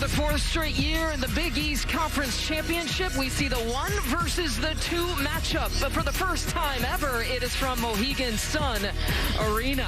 the fourth straight year in the Big East Conference Championship, we see the 1 versus the 2 matchup. But for the first time ever, it is from Mohegan Sun Arena.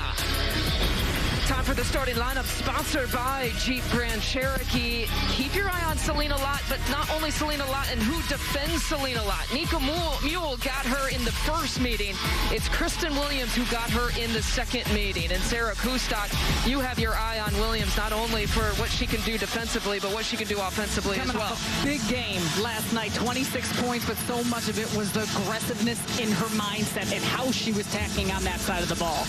Time for the starting lineup, sponsored by Jeep Grand Cherokee. Keep your eye on Selena Lott, but not only Selena Lott and who defends Selena Lott. Nika Mule got her in the first meeting. It's Kristen Williams who got her in the second meeting. And Sarah Kustok, you have your eye on Williams, not only for what she can do defensively, but what she can do offensively as well. Big game last night, 26 points, but so much of it was the aggressiveness in her mindset and how she was tacking on that side of the ball.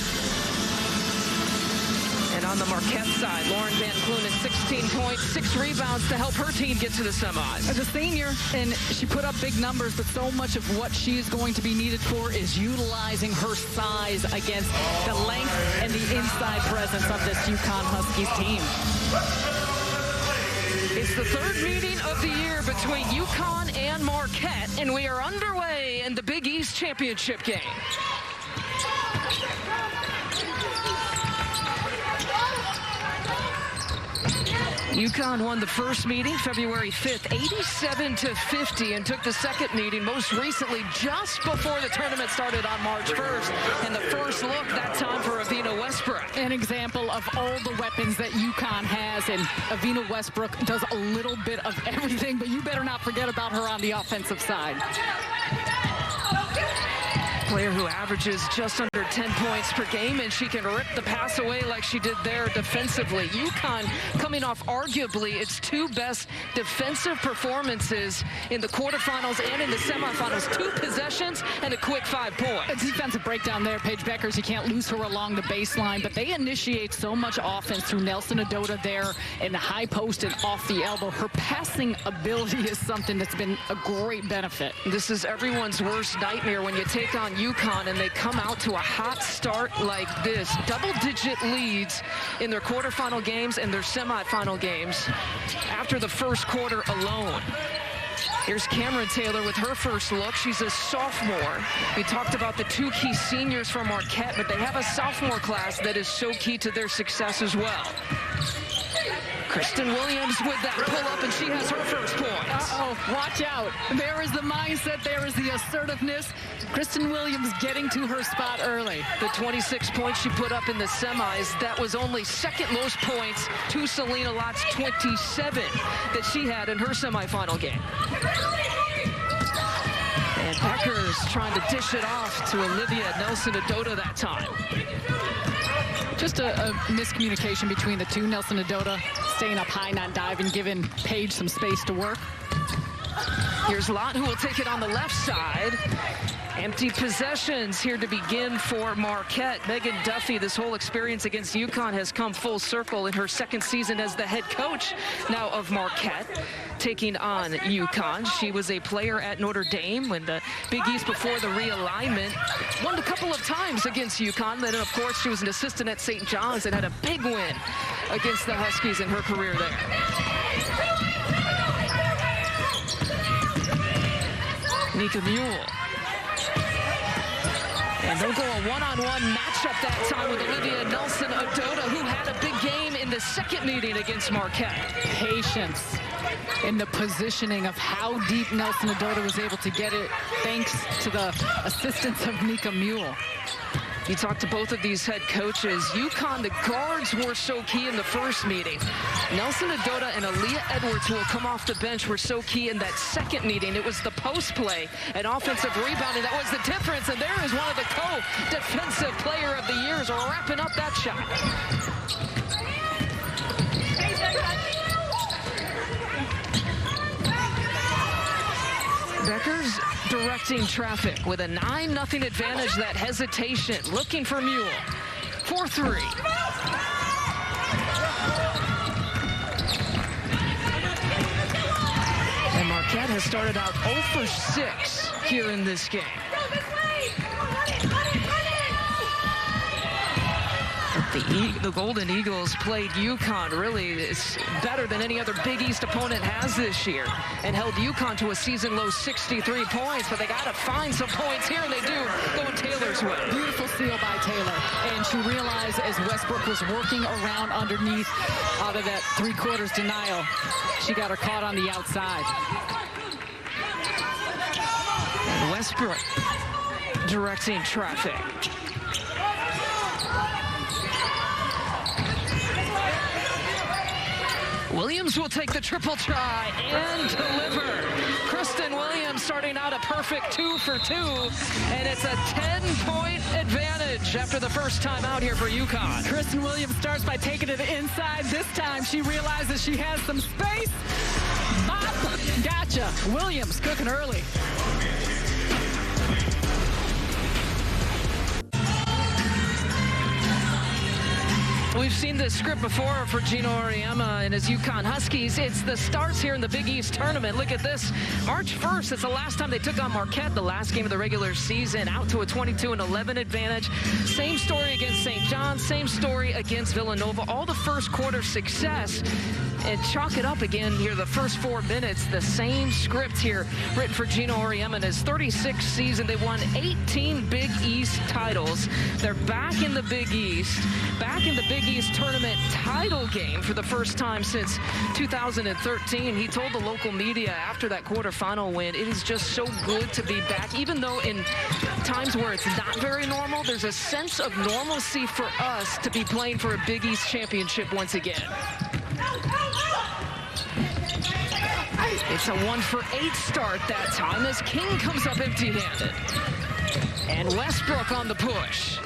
And on the Marquette side, Lauren Van Clunen, 16 points, 6 rebounds to help her team get to the semis. As a senior, and she put up big numbers, but so much of what she is going to be needed for is utilizing her size against the length and the inside presence of this UConn Huskies team. It's the third meeting of the year between UConn and Marquette, and we are underway in the Big East Championship game. UConn won the first meeting February 5th, 87-50, and took the second meeting most recently just before the tournament started on March 1st. And the first look that time for Avina Westbrook. An example of all the weapons that UConn has, and Avina Westbrook does a little bit of everything, but you better not forget about her on the offensive side. Player who averages just under 10 points per game, and she can rip the pass away like she did there defensively. UConn coming off arguably its 2 best defensive performances in the quarterfinals and in the semifinals. 2 possessions and a quick 5 points. A defensive breakdown there, Paige Beckers. You can't lose her along the baseline, but they initiate so much offense through Nelson Adota there in the high post and off the elbow. Her passing ability is something that's been a great benefit. This is everyone's worst nightmare when you take on UConn and they come out to a hot start like this. Double-digit leads in their quarterfinal games and their semifinal games after the first quarter alone. Here's Cameron Taylor with her first look. She's a sophomore. We talked about the 2 key seniors from Marquette, but they have a sophomore class that is so key to their success as well. Kristen Williams with that pull-up, and she has her first points. Uh-oh, watch out. There is the mindset. There is the assertiveness. Kristen Williams getting to her spot early. The 26 points she put up in the semis, that was only second most points to Selena Lott's 27 that she had in her semifinal game. And Beckers trying to dish it off to Olivia Nelson Adota that time. Just a miscommunication between the two. Nelson Adota staying up high, not diving, giving Paige some space to work. Here's Lott, who will take it on the left side. Empty possessions here to begin for Marquette. Megan Duffy, this whole experience against UConn has come full circle in her second season as the head coach now of Marquette, taking on UConn. She was a player at Notre Dame when the Big East before the realignment. Won a couple of times against UConn. Then, of course, she was an assistant at St. John's and had a big win against the Huskies in her career there. Nika Mule. And they'll go a one-on-one matchup that time with Olivia Nelson Adota, who had a big game in the second meeting against Marquette. Patience in the positioning of how deep Nelson Adota was able to get it, thanks to the assistance of Nika Mule. You talked to both of these head coaches. UConn, the guards were so key in the first meeting. Nelson Adota and Aaliyah Edwards, who will come off the bench, were so key in that second meeting. It was the post play and offensive rebounding that was the difference. And there is one of the co-defensive player of the years wrapping up that shot. Beckers directing traffic with a 9-0 advantage. That hesitation, looking for Mule. 4-3. And Marquette has started out 0 for 6 here in this game. The Golden Eagles played UConn really is better than any other Big East opponent has this year and held UConn to a season-low 63 points, but they got to find some points here, and they do, going Taylor's way. Beautiful steal by Taylor, and she realized as Westbrook was working around underneath out of that three-quarters denial, she got her caught on the outside. And Westbrook directing traffic. Williams will take the triple try and deliver. Kristen Williams starting out a perfect 2 for 2, and it's a 10-point advantage after the first time out here for UConn. Kristen Williams starts by taking it inside. This time she realizes she has some space. Bop! Gotcha. Williams cooking early. We've seen this script before for Gino Auriemma and his UConn Huskies. It's the starts here in the Big East tournament. Look at this. March 1st, it's the last time they took on Marquette, the last game of the regular season, out to a 22-11 advantage. Same story against St. John's, same story against Villanova. All the first quarter success. And chalk it up again here, the first 4 minutes. The same script here written for Gino Auriemma in his 36th season. They won 18 Big East titles. They're back in the Big East, back in the Big East tournament title game for the first time since 2013. He told the local media after that quarterfinal win, it is just so good to be back. Even though in times where it's not very normal, there's a sense of normalcy for us to be playing for a Big East championship once again. It's a 1-for-8 start that time as King comes up empty-handed. And Westbrook on the push.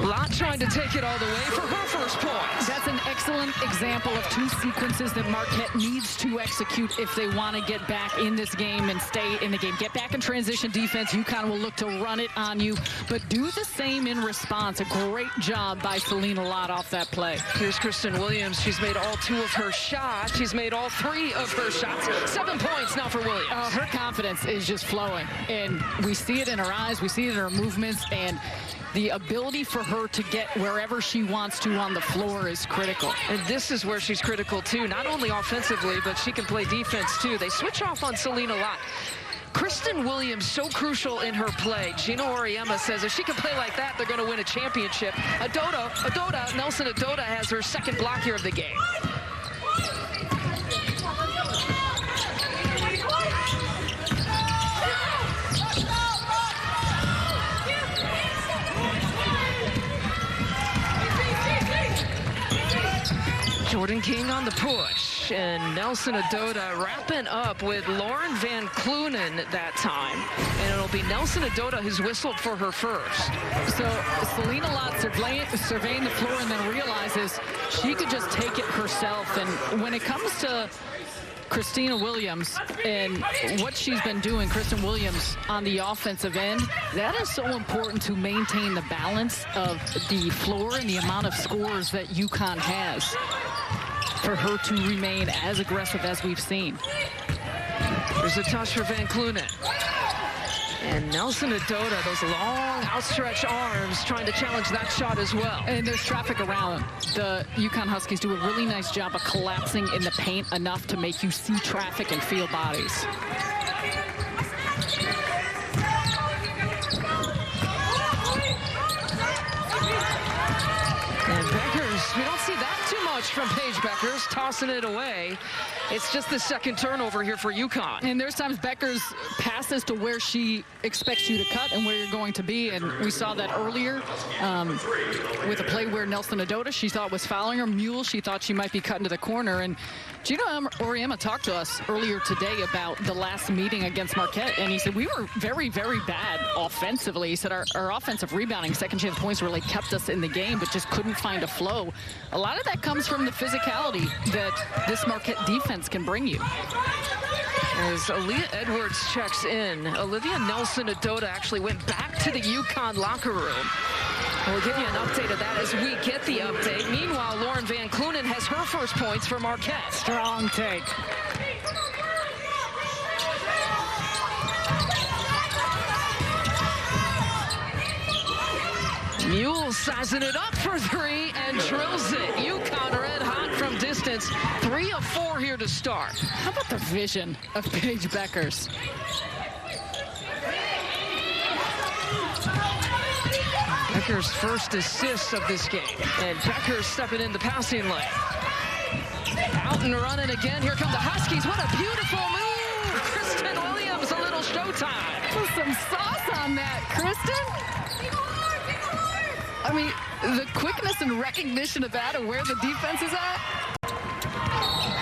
Lott trying to take it all the way for her first point. That's an excellent example of 2 sequences that Marquette needs to execute if they want to get back in this game and stay in the game. Get back in transition defense. UConn will look to run it on you, but do the same in response. A great job by Selena Lott off that play. Here's Kristen Williams. She's made all 2 of her shots. She's made all 3 of her shots. 7 points now for Williams. Her confidence is just flowing, and we see it in her eyes. We see it in her movements, and the ability for her to get wherever she wants to on the floor is critical. And this is where she's critical, too. Not only offensively, but she can play defense, too. They switch off on Selena Lott. Kristen Williams, so crucial in her play. Gino Auriemma says if she can play like that, they're going to win a championship. Nelson Adota has her second block here of the game. Jordan King on the push, and Nelson Adota wrapping up with Lauren Van Clunen that time. And it'll be Nelson Adota who's whistled for her first. So Selena Lott surveying the floor and then realizes she could just take it herself. And when it comes to Christina Williams and what she's been doing, Kristen Williams, on the offensive end, that is so important to maintain the balance of the floor and the amount of scores that UConn has, for her to remain as aggressive as we've seen. There's a touch for Van Clunen. And Nelson Adota, those long outstretched arms, trying to challenge that shot as well. And there's traffic around. The UConn Huskies do a really nice job of collapsing in the paint enough to make you see traffic and feel bodies. And Beckers, we don't see that too much from Paige Beckers, tossing it away. It's just the second turnover here for UConn. And there's times Beckers passes to where she expects you to cut and where you're going to be. And we saw that earlier with a play where Nelson Adota, she thought was fouling her. Mule, she thought she might be cut into the corner. And Gino Auriemma talked to us earlier today about the last meeting against Marquette, and he said we were very, very bad offensively. He said our offensive rebounding, second chance points really kept us in the game, but just couldn't find a flow. A lot of that comes from the physicality that this Marquette defense can bring you. As Aaliyah Edwards checks in, Olivia Nelson Adota actually went back to the UConn locker room. We'll give you an update of that as we get the update. Meanwhile, Lauren Van Clunen has her first points for Marquette. Strong take. Mule sizing it up for three and drills it. UConn red hot from distance. 3 of 4 here to start. How about the vision of Paige Beckers? Becker's first assist of this game. And Becker stepping in the passing lane. Out and running again. Here come the Huskies. What a beautiful move. Kristen Williams, a little showtime. Put some sauce on that, Kristen. I mean, the quickness and recognition of that and where the defense is at.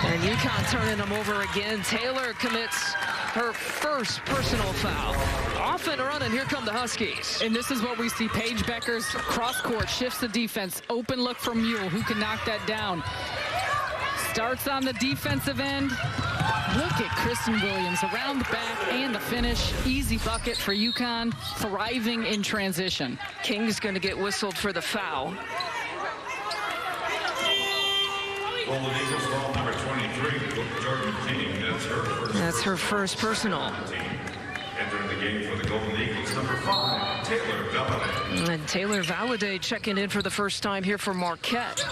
And UConn turning them over again. Taylor commits her first personal foul. Off and running, here come the Huskies. And this is what we see. Paige Beckers cross-court, shifts the defense. Open look for Mule, who can knock that down. Starts on the defensive end. Look at Kristen Williams around the back and the finish. Easy bucket for UConn, thriving in transition. King's going to get whistled for the foul. Golden Eagles ball number 23, Jordan King. That's her first personal. Entering the game for the Golden Eagles, number 5, Taylor Valladay. And Taylor Valladay checking in for the first time here for Marquette.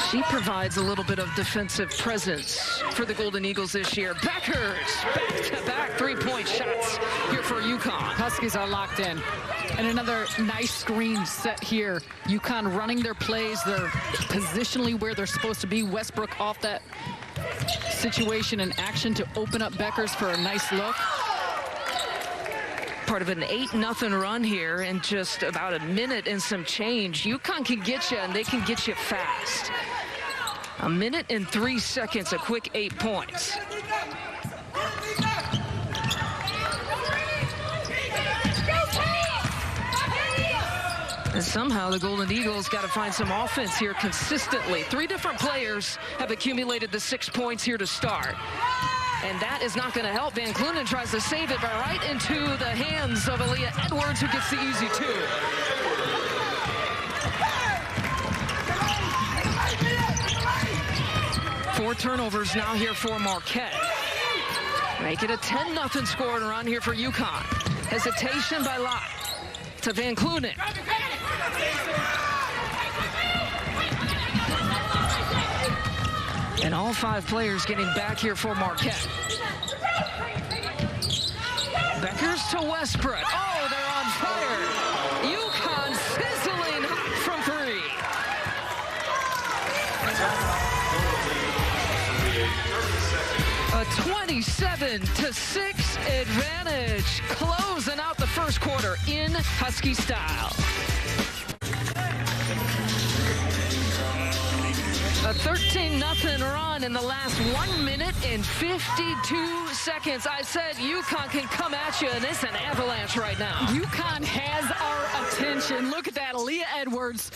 She provides a little bit of defensive presence for the Golden Eagles this year. Beckers, back-to-back three-point shots here for UConn. Huskies are locked in. And another nice screen set here. UConn running their plays. They're positionally where they're supposed to be. Westbrook off that situation and action to open up Beckers for a nice look. Part of an 8-0 run here in just about a minute and some change. UConn can get you, and they can get you fast. A minute and 3 seconds, a quick 8 points. And somehow the Golden Eagles got to find some offense here consistently. 3 different players have accumulated the 6 points here to start. And that is not going to help. Van Clunen tries to save it, but right into the hands of Aaliyah Edwards, who gets the easy 2. Four turnovers now here for Marquette. Make it a 10-0 scoring run here for UConn. Hesitation by Lott to Van Clunen. And all 5 players getting back here for Marquette. Beckers to Westbrook. Oh, they're on fire. UConn sizzling hot from 3. A 27-6 advantage. Closing out the first quarter in Husky style. A 13-0 run in the last 1 minute and 52 seconds. I said UConn can come at you, and it's an avalanche right now. UConn has our attention. Look at that. Aaliyah Edwards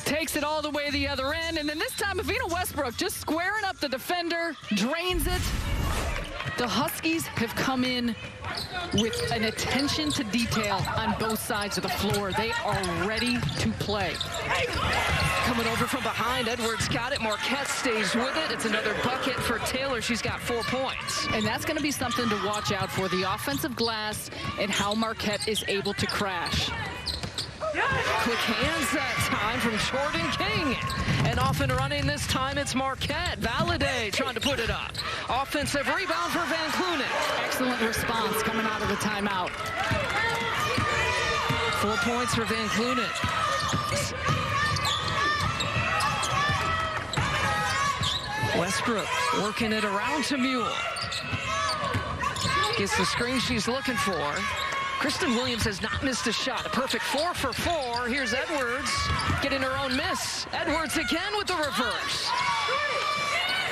takes it all the way the other end. And then this time, Avina Westbrook just squaring up the defender, drains it. The Huskies have come in with an attention to detail on both sides of the floor. They are ready to play. Coming over from behind, Edwards got it. Marquette stays with it. It's another bucket for Taylor. She's got 4 points. And that's going to be something to watch out for, the offensive glass and how Marquette is able to crash. Quick hands that time from Jordan King. And off and running this time, it's Marquette. Valladay trying to put it up. Offensive rebound for Van Clunen. Excellent response coming out of the timeout. 4 points for Van Clunen. Westbrook working it around to Mule. Gets the screen she's looking for. Kristen Williams has not missed a shot. A perfect 4 for 4. Here's Edwards getting her own miss. Edwards again with the reverse.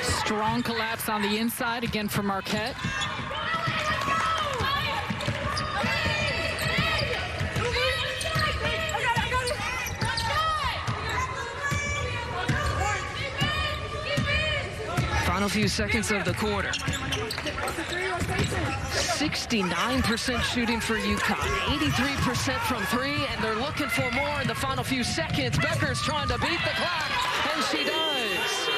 Strong collapse on the inside again for Marquette. Final few seconds of the quarter. 69% shooting for UConn, 83% from 3, and they're looking for more in the final few seconds. Becker's trying to beat the clock, and she does.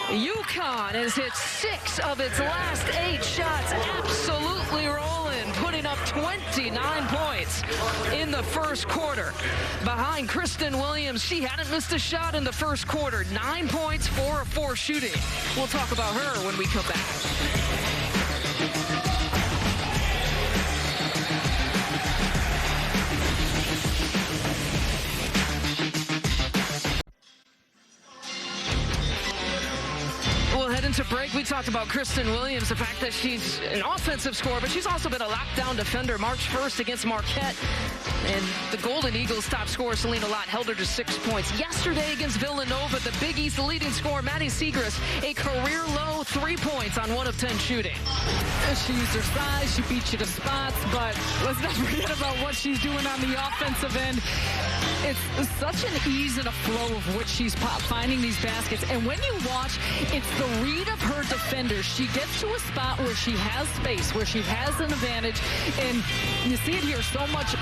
UConn has hit 6 of its last 8 shots, absolutely rolling, putting up 29 points in the first quarter. Behind Kristen Williams, she hadn't missed a shot in the first quarter. 9 points, 4 of 4 shooting. We'll talk about her when we come back. Into break, we talked about Kristen Williams, the fact that she's an offensive scorer, but she's also been a lockdown defender. March 1st against Marquette, and the Golden Eagles' top scorer, Selena Lott, held her to 6 points. Yesterday against Villanova, the Big East leading scorer, Maddie Segrist, a career-low 3 points on 1 of 10 shooting. She used her size, she beat you to spots, but let's not forget about what she's doing on the offensive end. It's such an ease and a flow of which she's finding these baskets. And when you watch, it's the read of her defenders. She gets to a spot where she has space, where she has an advantage. And you see it here. So much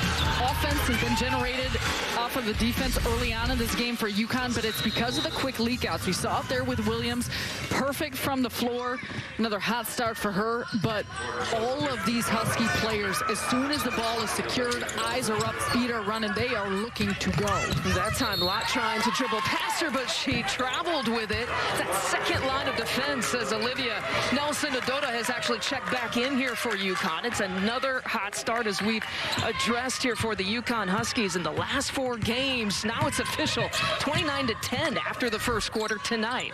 offense has been generated off of the defense early on in this game for UConn, but it's because of the quick leak-outs. We saw it there with Williams. Perfect from the floor. Another hot start for her. But all of these Husky players, as soon as the ball is secured, eyes are up, feet are running, they are looking to go. That time, Lott trying to dribble past her, but she traveled with it. That second line of defense, as Olivia Nelson-Adota has actually checked back in here for UConn. It's another hot start, as we've addressed here for the UConn Huskies in the last 4 games. Now it's official, 29-10 after the first quarter tonight.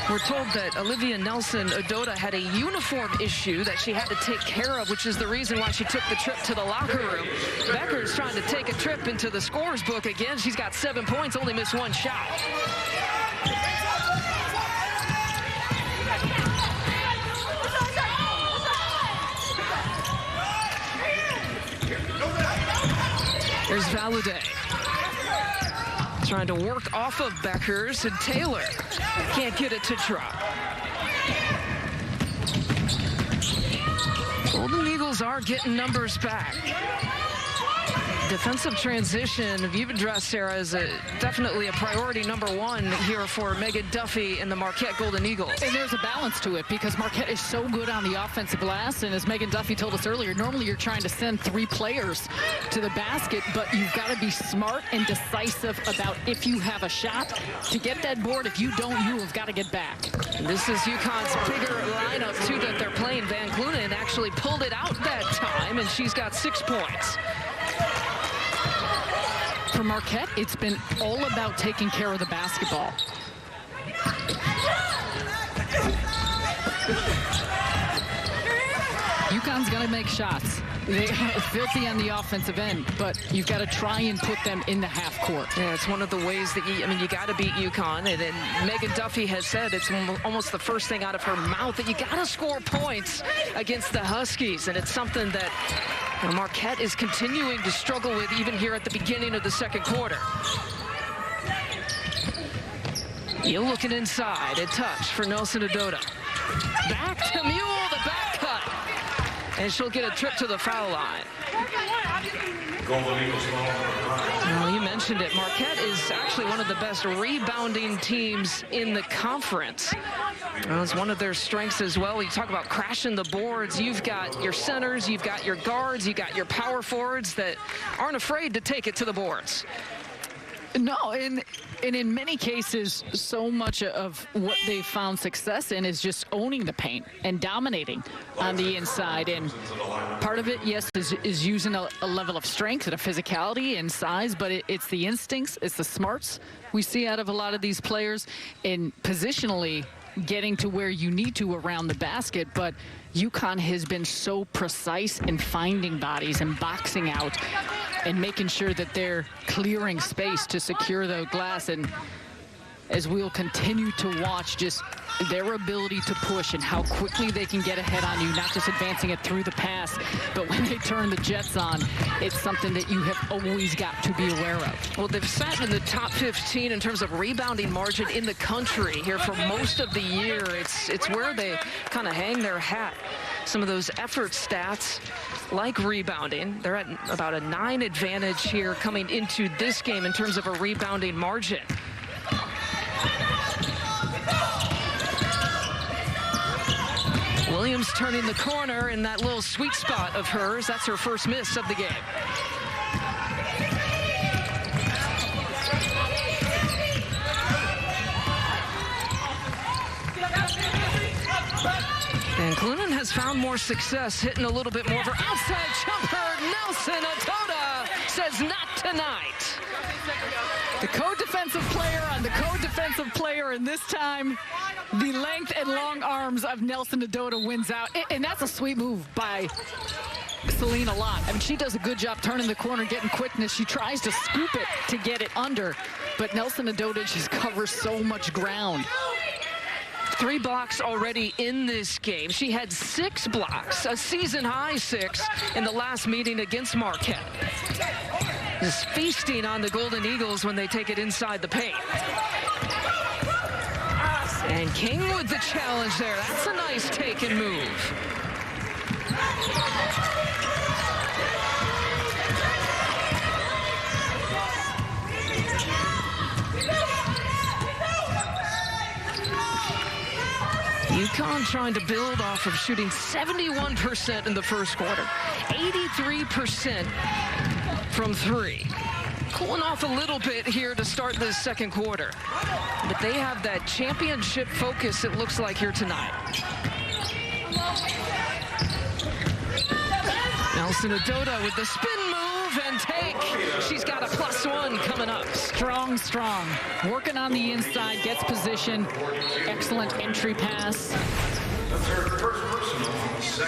We're told that Olivia Nelson-Adota had a uniform issue that she had to take care of, which is the reason why she took the trip to the locker room. Becker's trying to take a trip into the scorer's book again. She's got 7 points, only missed 1 shot. There's Valadez. Trying to work off of Beckers, and Taylor can't get it to drop. Golden Eagles are getting numbers back. Defensive transition, you've addressed, Sarah, is definitely a priority #1 here for Megan Duffy and the Marquette Golden Eagles. And there's a balance to it because Marquette is so good on the offensive glass. And as Megan Duffy told us earlier, normally you're trying to send 3 players to the basket, but you've got to be smart and decisive about if you have a shot to get that board. If you don't, you have got to get back. And this is UConn's bigger lineup, too, that they're playing. Van Clunen actually pulled it out that time, and she's got 6 points. For Marquette, it's been all about taking care of the basketball. UConn's going to make shots. They are filthy on the offensive end, but you've got to try and put them in the half court. Yeah, it's one of the ways that you got to beat UConn. And Megan Duffy has said it's almost the first thing out of her mouth that you got to score points against the Huskies. And it's something that Marquette is continuing to struggle with even here at the beginning of the second quarter. You're looking inside. A touch for Nelson-Adota. Back to Mule, the back cut. And she'll get a trip to the foul line. Well, you mentioned it. Marquette is actually one of the best rebounding teams in the conference. Well, it's one of their strengths as well. You talk about crashing the boards. You've got your centers, you've got your guards, you've got your power forwards that aren't afraid to take it to the boards. No, and in many cases, so much of what they've found success in is just owning the paint and dominating on the inside. And part of it, yes, is using a level of strength and a physicality and size, but it's the instincts, it's the smarts we see out of a lot of these players in positionally getting to where you need to around the basket. But UConn has been so precise in finding bodies and boxing out and making sure that they're clearing space to secure the glass. And as we'll continue to watch just their ability to push and how quickly they can get ahead on you, not just advancing it through the pass, but when they turn the jets on, it's something that you have always got to be aware of. Well, they've sat in the top 15 in terms of rebounding margin in the country here for most of the year. It's where they kind of hang their hat. Some of those effort stats, like rebounding, they're at about a 9 advantage here coming into this game in terms of a rebounding margin. Williams turning the corner in that little sweet spot of hers. That's her first miss of the game. And Clunan has found more success hitting a little bit more of her outside jumper. Nelson Otoda says not tonight. The co-defensive player on the co-defensive player, and this time the length and long arms of Nelson Otoda wins out. And that's a sweet move by Selena Lott. I mean, she does a good job turning the corner, getting quickness. She tries to scoop it to get it under, but Nelson Otoda just covers so much ground. 3 blocks already in this game. She had 6 blocks, a season-high 6 in the last meeting against Marquette. Just feasting on the Golden Eagles when they take it inside the paint. And King with the challenge there. That's a nice take and move. UConn trying to build off of shooting 71% in the first quarter, 83% from 3. Cooling off a little bit here to start the second quarter. But they have that championship focus, it looks like, here tonight. Nelson Otoda with the spin move and take. She's got a +1 coming up. Strong, strong. Working on the inside, gets position. Excellent entry pass.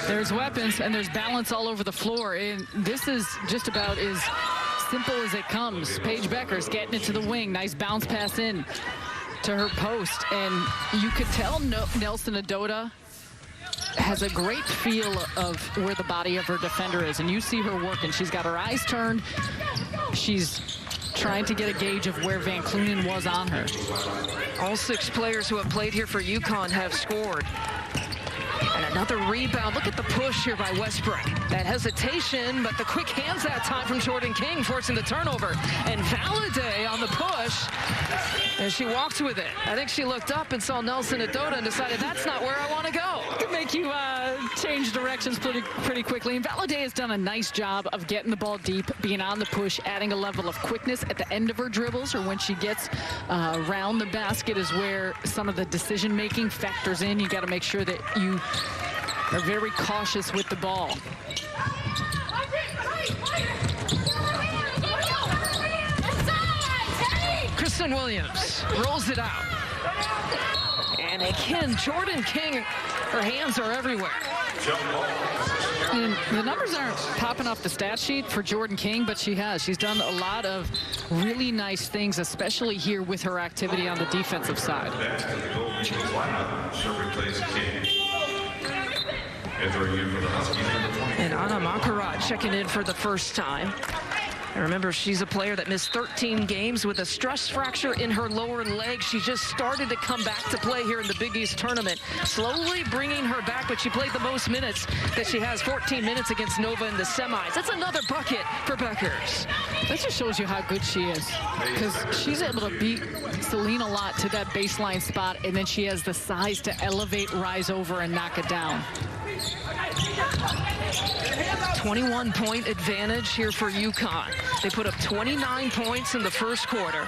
There's weapons and there's balance all over the floor. And this is just about as simple as it comes. Paige Bueckers getting it to the wing. Nice bounce pass in to her post. And you could tell Nelson Otoda has a great feel of where the body of her defender is, and you see her working. She's got her eyes turned. She's trying to get a gauge of where Van Clunen was on her. All 6 players who have played here for UConn have scored. And another rebound. Look at the push here by Westbrook. That hesitation, but the quick hands that time from Jordan King, forcing the turnover. And Valladay on the push, and she walked with it. I think she looked up and saw Nelson Otoda and decided that's not where I want to go. Could make you change directions pretty quickly. And Valladay has done a nice job of getting the ball deep, being on the push, adding a level of quickness at the end of her dribbles, or when she gets around the basket is where some of the decision-making factors in. You got to make sure that you are very cautious with the ball. Kristen Williams rolls it out. And again, Jordan King, her hands are everywhere. And the numbers aren't popping off the stat sheet for Jordan King, but she's done a lot of really nice things, especially here with her activity on the defensive side. And Anna Makarat checking in for the first time. And remember, she's a player that missed 13 games with a stress fracture in her lower leg. She just started to come back to play here in the Big East tournament. Slowly bringing her back, but she played the most minutes that she has, 14 minutes against Nova in the semis. That's another bucket for Bueckers. That just shows you how good she is, because she's able to beat Selena Lott to that baseline spot, and then she has the size to elevate, rise over, and knock it down. 21-point advantage here for UConn. They put up 29 points in the first quarter.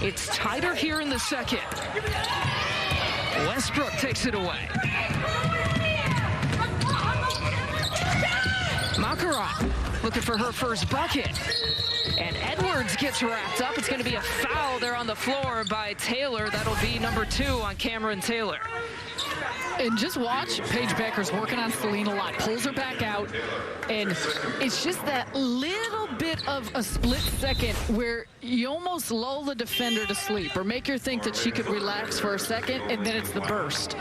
It's tighter here in the second. Westbrook takes it away. Makarat looking for her first bucket. And Edwards gets wrapped up. It's going to be a foul there on the floor by Taylor. That'll be number 2 on Cameron Taylor. And just watch Paige Bueckers working on Selena Lott, pulls her back out, and it's just that little bit of a split second where you almost lull the defender to sleep or make her think that she could relax for a second, and then it's the burst.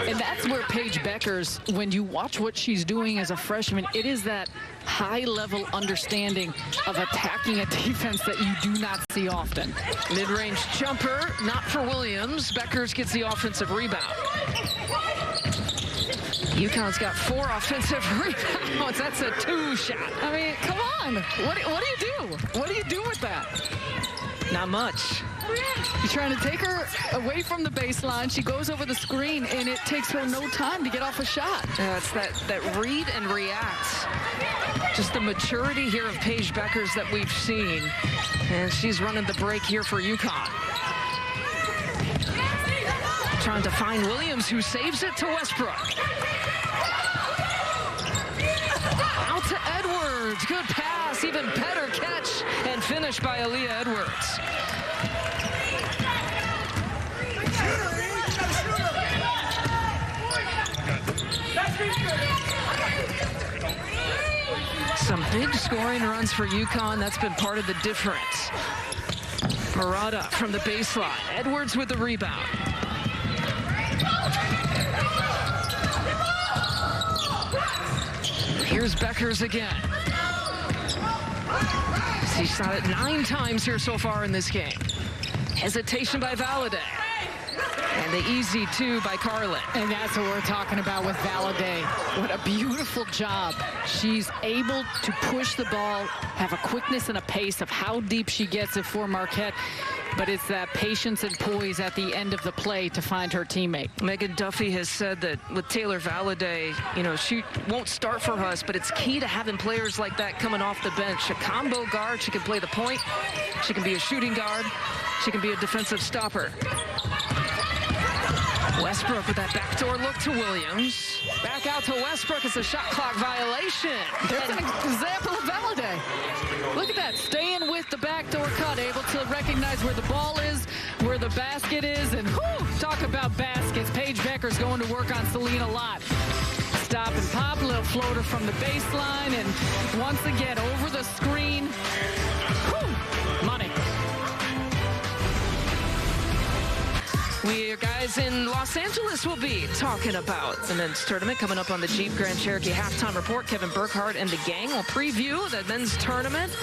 And that's where Paige Bueckers, when you watch what she's doing as a freshman, it is that high-level understanding of attacking a defense that you do not see often. Mid-range jumper, not for Williams. Bueckers gets the offensive rebound. UConn's got 4 offensive rebounds. That's a 2 shot. I mean, come on. What do you do? What do you do with that? Not much. He's trying to take her away from the baseline. She goes over the screen, and it takes her no time to get off a shot. Yeah, it's that read and react. Just the maturity here of Paige Bueckers that we've seen. And she's running the break here for UConn. Trying to find Williams, who saves it to Westbrook. Out to Edwards. Good pass, even better catch, and finish by Aaliyah Edwards. Some big scoring runs for UConn. That's been part of the difference. Murata from the baseline. Edwards with the rebound. Here's Bueckers again. She shot it 9 times here so far in this game. Hesitation by Valladay. And the easy 2 by Carlin. And that's what we're talking about with Valladay. What a beautiful job. She's able to push the ball, have a quickness and a pace of how deep she gets it for Marquette. But it's that patience and poise at the end of the play to find her teammate. Megan Duffy has said that with Taylor Valladay, you know, she won't start for us, but it's key to having players like that coming off the bench. A combo guard, she can play the point, she can be a shooting guard, she can be a defensive stopper. Westbrook with that backdoor look to Williams. Back out to Westbrook. It's a shot clock violation. There's an example of Valladay. Look at that, staying with the backdoor cut, able to recognize where the ball is, where the basket is, and whew, talk about baskets. Paige Bueckers going to work on Celine a lot. Stop and pop, little floater from the baseline, and once again over the screen. Whew, money. We guys in Los Angeles will be talking about the men's tournament coming up on the Jeep Grand Cherokee halftime report. Kevin Burkhardt and the gang will preview the men's tournament.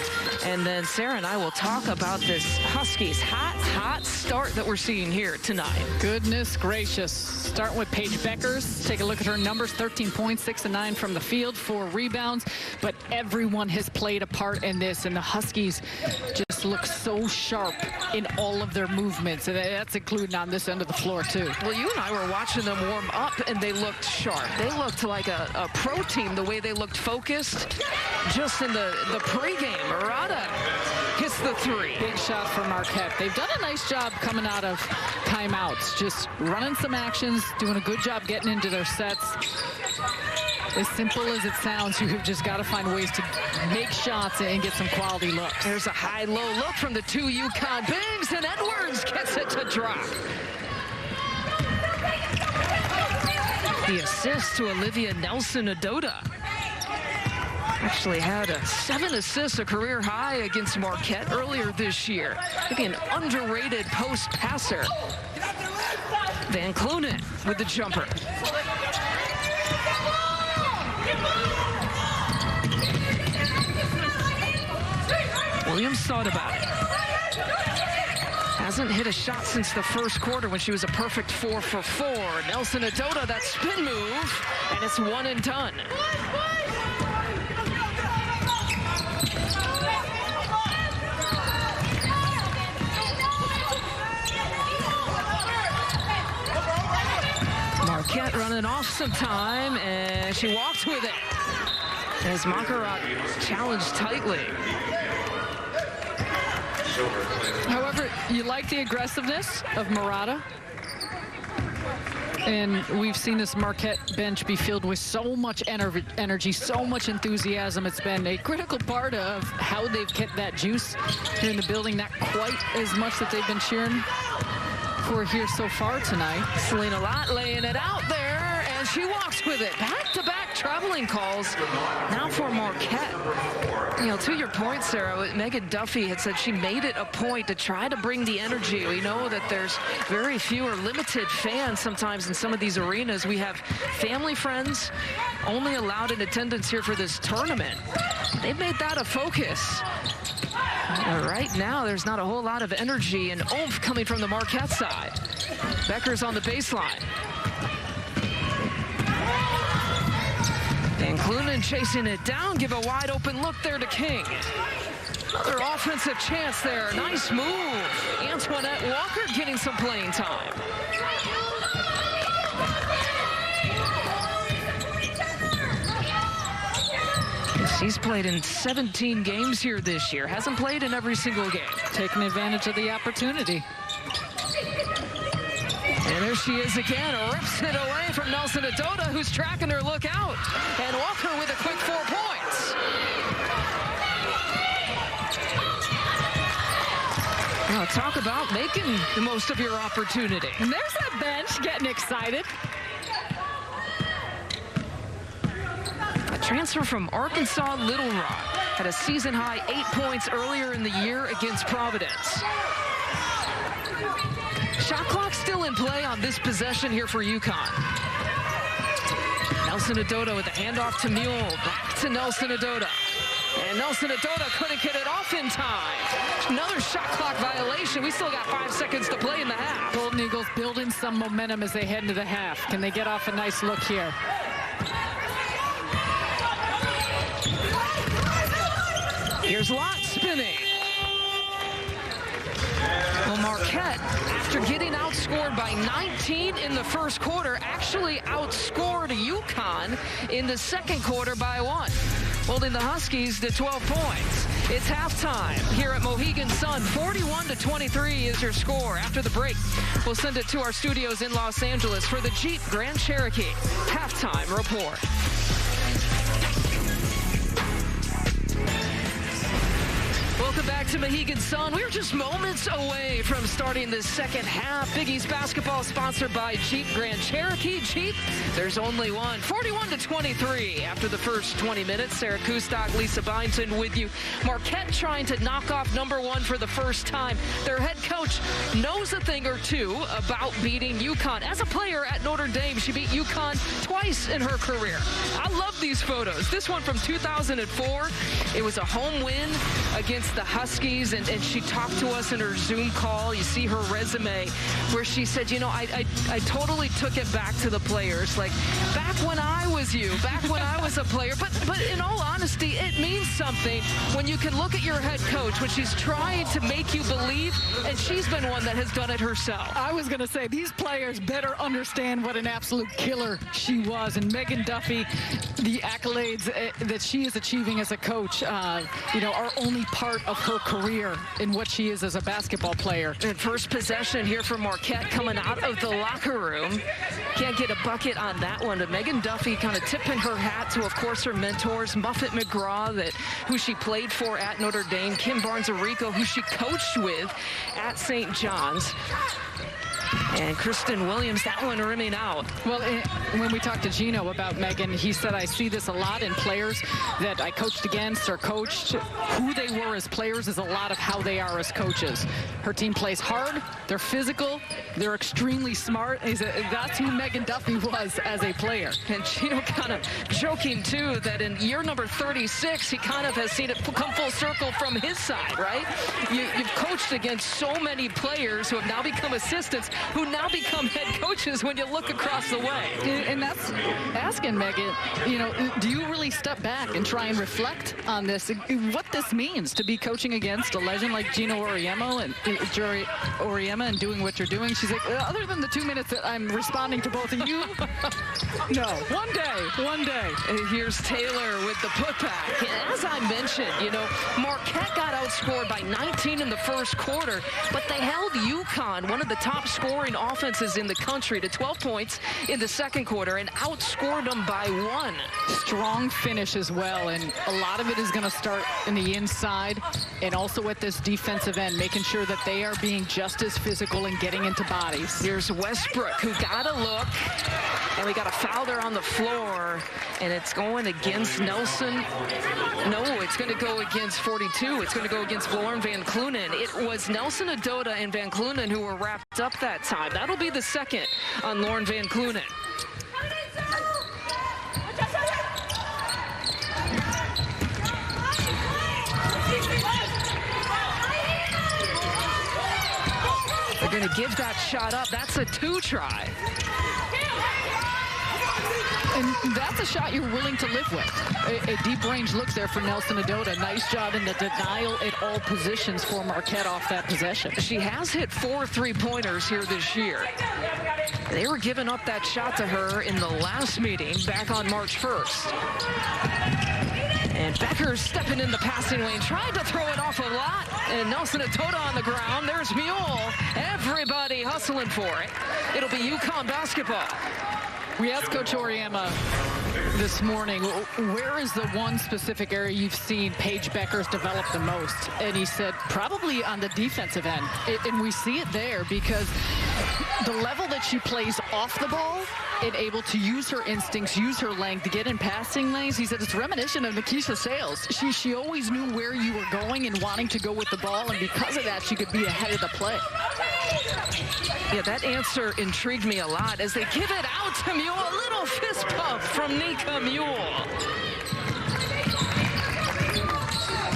And then Sarah and I will talk about this Huskies hot start that we're seeing here tonight. Goodness gracious. Starting with Paige Bueckers. Take a look at her numbers. 13 points, 6 and 9 from the field, 4 rebounds. But everyone has played a part in this, and the Huskies just look so sharp in all of their movements. And that's including on this end of the floor too. Well, you and I were watching them warm up, and they looked sharp. They looked like a pro team, the way they looked focused just in the pregame. Murata hits the 3. Big shot for Marquette. They've done a nice job coming out of timeouts, just running some actions, doing a good job getting into their sets. As simple as it sounds, you've just got to find ways to make shots and get some quality looks. There's a high-low look from the 2 UConn bigs, and Edwards gets it to drop. The assist to Olivia Nelson-Ododa. Actually had 7 assists, a career high against Marquette earlier this year. Maybe an underrated post passer. Van Clunen with the jumper. Williams thought about it. Hasn't hit a shot since the first quarter when she was a perfect 4 for 4. Nelson-Ododa, that spin move, and it's 1 and done. Marquette running off some time, and she walked with it. As Moncarrat challenged tightly. However, you like the aggressiveness of Murata. And we've seen this Marquette bench be filled with so much energy, so much enthusiasm. It's been a critical part of how they've kept that juice here in the building. Not quite as much that they've been cheering for here so far tonight. Selena Lott laying it out there, and she walks with it. Back-to-back traveling calls now for Marquette. You know, to your point, Sarah, Megan Duffy had said she made it a point to try to bring the energy. We know that there's very few or limited fans sometimes in some of these arenas. We have family friends only allowed in attendance here for this tournament. They've made that a focus. Right now, there's not a whole lot of energy and oomph coming from the Marquette side. Bueckers on the baseline. And Clunan chasing it down, give a wide open look there to King. Another offensive chance there, nice move. Antoinette Walker getting some playing time. He's played in 17 games here this year. Hasn't played in every single game. Taking advantage of the opportunity. And there she is again. Rips it away from Nelson Adota, who's tracking her. Look out. And Walker with a quick 4 points. Now talk about making the most of your opportunity. And there's that bench getting excited. A transfer from Arkansas Little Rock. Had a season-high 8 points earlier in the year against Providence. Shot clock still in play on this possession here for UConn. Nelson Adota with the handoff to Mule. Back to Nelson Adota. And Nelson Adota couldn't get it off in time. Another shot clock violation. We still got 5 seconds to play in the half. Golden Eagles building some momentum as they head into the half. Can they get off a nice look here? Here's Lott spinning. Well, Marquette, after getting outscored by 19 in the first quarter, actually outscored UConn in the second quarter by 1, holding the Huskies to 12 points. It's halftime here at Mohegan Sun. 41-23 is your score. After the break, we'll send it to our studios in Los Angeles for the Jeep Grand Cherokee halftime report. Welcome back to Mohegan Sun. We're just moments away from starting the second half. Big East basketball sponsored by Jeep Grand Cherokee. Jeep, there's only one. 41-23 after the first 20 minutes. Sarah Kustok, Lisa Byington with you. Marquette trying to knock off #1 for the first time. Their head coach knows a thing or two about beating UConn. As a player at Notre Dame, she beat UConn twice in her career. I love these photos. This one from 2004. It was a home win against the Huskies, and she talked to us in her Zoom call. You see her resume where she said, you know, I totally took it back to the players, like back when I was you, back when I was a player. But in all honesty, it means something when you can look at your head coach when she's trying to make you believe, and she's been one that has done it herself. I was going to say, these players better understand what an absolute killer she was. And Megan Duffy, the accolades that she is achieving as a coach, you know, are only part of her career in what she is as a basketball player. And first possession here for Marquette coming out of the locker room. Can't get a bucket on that one. But Megan Duffy kind of tipping her hat to, of course, her mentors, Muffet McGraw, who she played for at Notre Dame, Kim Barnes-Arico, who she coached with at St. John's. And Kristen Williams, that one rimming out. Well, when we talked to Gino about Megan, he said, I see this a lot in players that I coached against or coached. Who they were as players is a lot of how they are as coaches. Her team plays hard. They're physical. They're extremely smart. That's who Megan Duffy was as a player. And Gino kind of joking, too, that in year number 36, he kind of has seen it come full circle from his side, right? You've coached against so many players who have now become assistants, who now become head coaches when you look across the way. And that's asking Megan, you know, do you really step back and try and reflect on this, what this means to be coaching against a legend like Gino Auriemma and doing what you're doing? She's like, other than the 2 minutes that I'm responding to both of you, no, one day. And here's Taylor with the putback. And as I mentioned, you know, Marquette got outscored by 19 in the first quarter, but they held UConn, one of the top scoring offenses in the country, to 12 points in the second quarter and outscored them by 1. Strong finish as well, and a lot of it is going to start in the inside and also at this defensive end, making sure that they are being just as physical and getting into bodies. Here's Westbrook, who got a look, and we got a foul there on the floor, and it's going against Nelson. No, it's going to go against 42. It's going to go against Lauren Van Clunen. It was Nelson Adota and Van Clunen who were wrapped up that time. That'll be the second on Lauren Van Clunen. They're going to give that shot up. That's a 2 try. And that's a shot you're willing to live with. A deep range look there for Nelson Adota. Nice job in the denial at all positions for Marquette off that possession. She has hit 4 3-pointers here this year. They were giving up that shot to her in the last meeting back on March 1st. And Becker's stepping in the passing lane, trying to throw it off a lot. And Nelson Adota on the ground. There's Mule. Everybody hustling for it. It'll be UConn basketball. We asked Coach Auriemma this morning, where is the one specific area you've seen Paige Bueckers develop the most? And he said, probably on the defensive end. And we see it there because the level that she plays off the ball and able to use her instincts, use her length to get in passing lanes. He said it's reminiscent of Nikisha Sales. She always knew where you were going and wanting to go with the ball, and because of that, she could be ahead of the play. Yeah, that answer intrigued me a lot as they give it out to Mule. A little fist pump from Nika Mule.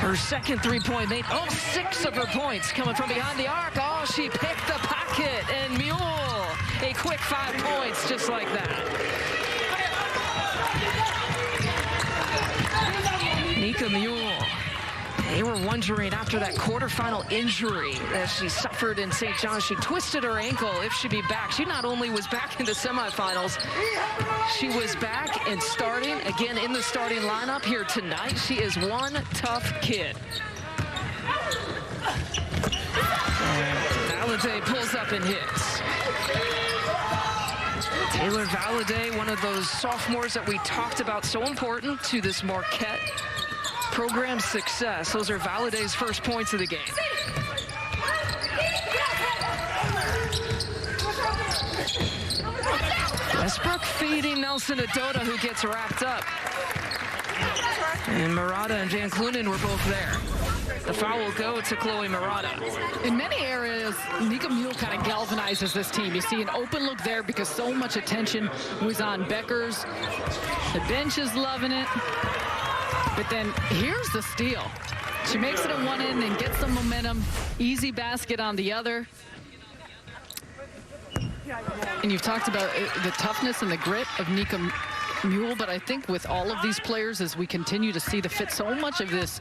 Her second three-point made. Oh, 6 of her points coming from behind the arc. Oh, she picked the pocket, and Mule, a quick 5 points just like that. Nika Mule. They were wondering after that quarterfinal injury that she suffered in St. John's. She twisted her ankle if she'd be back. She not only was back in the semifinals, she was back and starting again in the starting lineup here tonight. She is one tough kid. Valladay pulls up and hits. Taylor Valladay, one of those sophomores that we talked about, so important to this Marquette program success. Those are Valladay's first points of the game. Westbrook feeding Nelson Adota, who gets wrapped up. And Murata and Van Clunen were both there. The foul will go to Chloe Murata. In many areas, Nika Mule kind of galvanizes this team. You see an open look there because so much attention was on Bueckers. The bench is loving it. But then here's the steal. She makes it at one end and gets some momentum. Easy basket on the other. And you've talked about the toughness and the grit of Nika Mule, but I think with all of these players, as we continue to see the fit, so much of this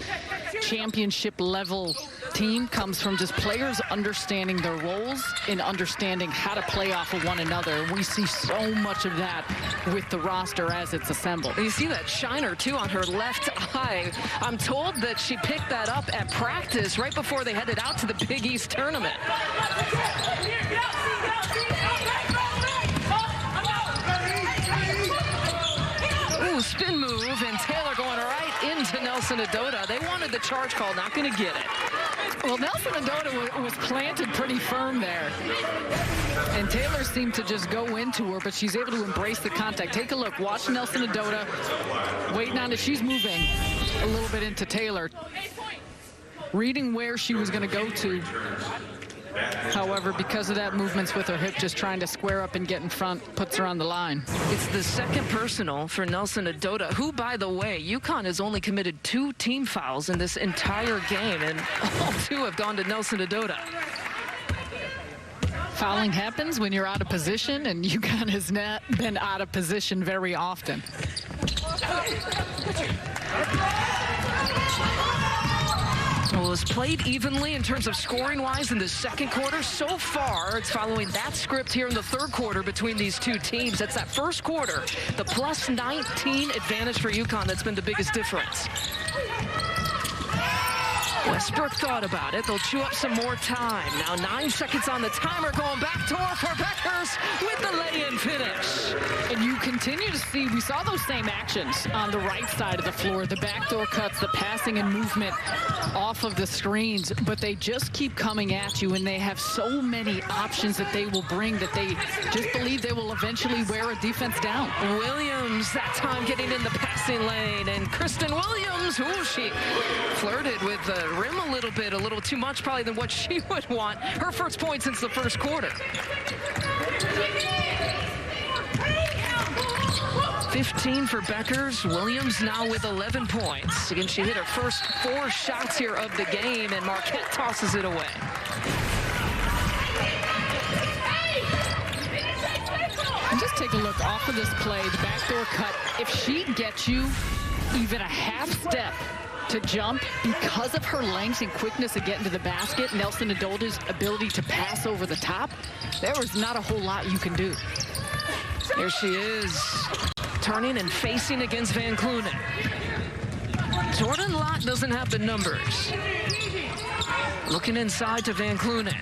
championship level team comes from just players understanding their roles and understanding how to play off of one another. We see so much of that with the roster as it's assembled. You see that shiner too on her left eye. I'm told that she picked that up at practice right before they headed out to the Big East tournament. Ooh, spin move, and Taylor going right into Nelson Adota. They wanted the charge call, not going to get it. Well, Nelson Adota was planted pretty firm there. And Taylor seemed to just go into her, but she's able to embrace the contact. Take a look. Watch Nelson Adota waiting on it. She's moving a little bit into Taylor, reading where she was going to go to. However, because of that movements with her hip, just trying to square up and get in front, puts her on the line. It's the second personal for Nelson Adota, who, by the way, UConn has only committed 2 team fouls in this entire game, and all 2 have gone to Nelson Adota. Fouling happens when you're out of position, and UConn has not been out of position very often. Well, it was played evenly in terms of scoring-wise in the second quarter. So far, it's following that script here in the third quarter between these two teams. That's that first quarter, the plus 19 advantage for UConn. That's been the biggest difference. Westbrook thought about it. They'll chew up some more time. Now 9 seconds on the timer, going back door for Bueckers with the lay-in finish. And you continue to see, we saw those same actions on the right side of the floor, the backdoor cuts, the passing and movement off of the screens, but they just keep coming at you, and they have so many options that they will bring that they just believe they will eventually wear a defense down. Williams, that time getting in the passing lane, and Kristen Williams, ooh, she flirted with the rim a little too much probably than what she would want. Her first point since the first quarter. 15 for Bueckers. Williams now with 11 points. Again, she hit her first 4 shots here of the game, and Marquette tosses it away. And just take a look off of this play, the backdoor cut. If she gets you even a half step to jump because of her length and quickness of getting to the basket, Nelson Adoda's ability to pass over the top, there was not a whole lot you can do. Here she is, turning and facing against Van Clunen. Jordan Lott doesn't have the numbers. Looking inside to Van Clunen.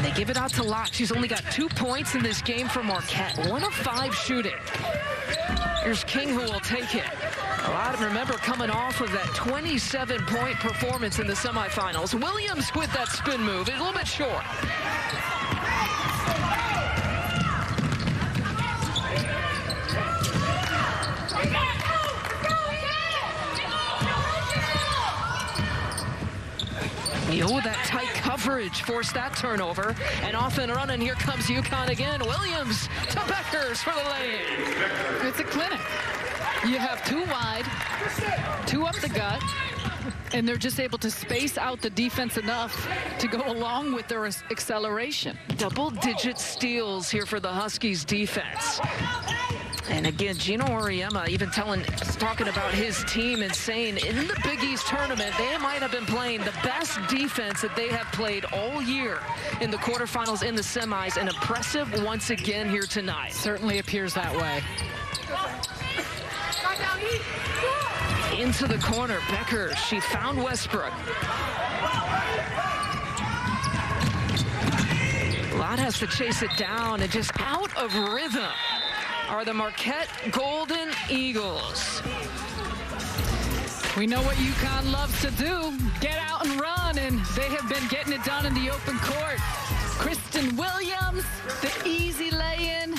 They give it out to Lott. She's only got 2 points in this game for Marquette. 1 of 5 shooting. Here's King, who will take it. A lot of, remember, coming off of that 27-point performance in the semifinals. Williams with that spin move. It's a little bit short. Oh, that tight coverage forced that turnover. And off and running, here comes UConn again. Williams to Beckers for the lay-in. It's a clinic. You have 2 wide, 2 up the gut, and they're just able to space out the defense enough to go along with their acceleration. Double-digit steals here for the Huskies defense. And again, Gino Auriemma even talking about his team and saying in the Big East tournament, they might have been playing the best defense that they have played all year in the quarterfinals, in the semis, and impressive once again here tonight. Certainly appears that way. Into the corner, Becker, she found Westbrook. Lott has to chase it down, and just out of rhythm are the Marquette Golden Eagles. We know what UConn loves to do, get out and run, and they have been getting it done in the open court. Kristen Williams, the easy lay-in.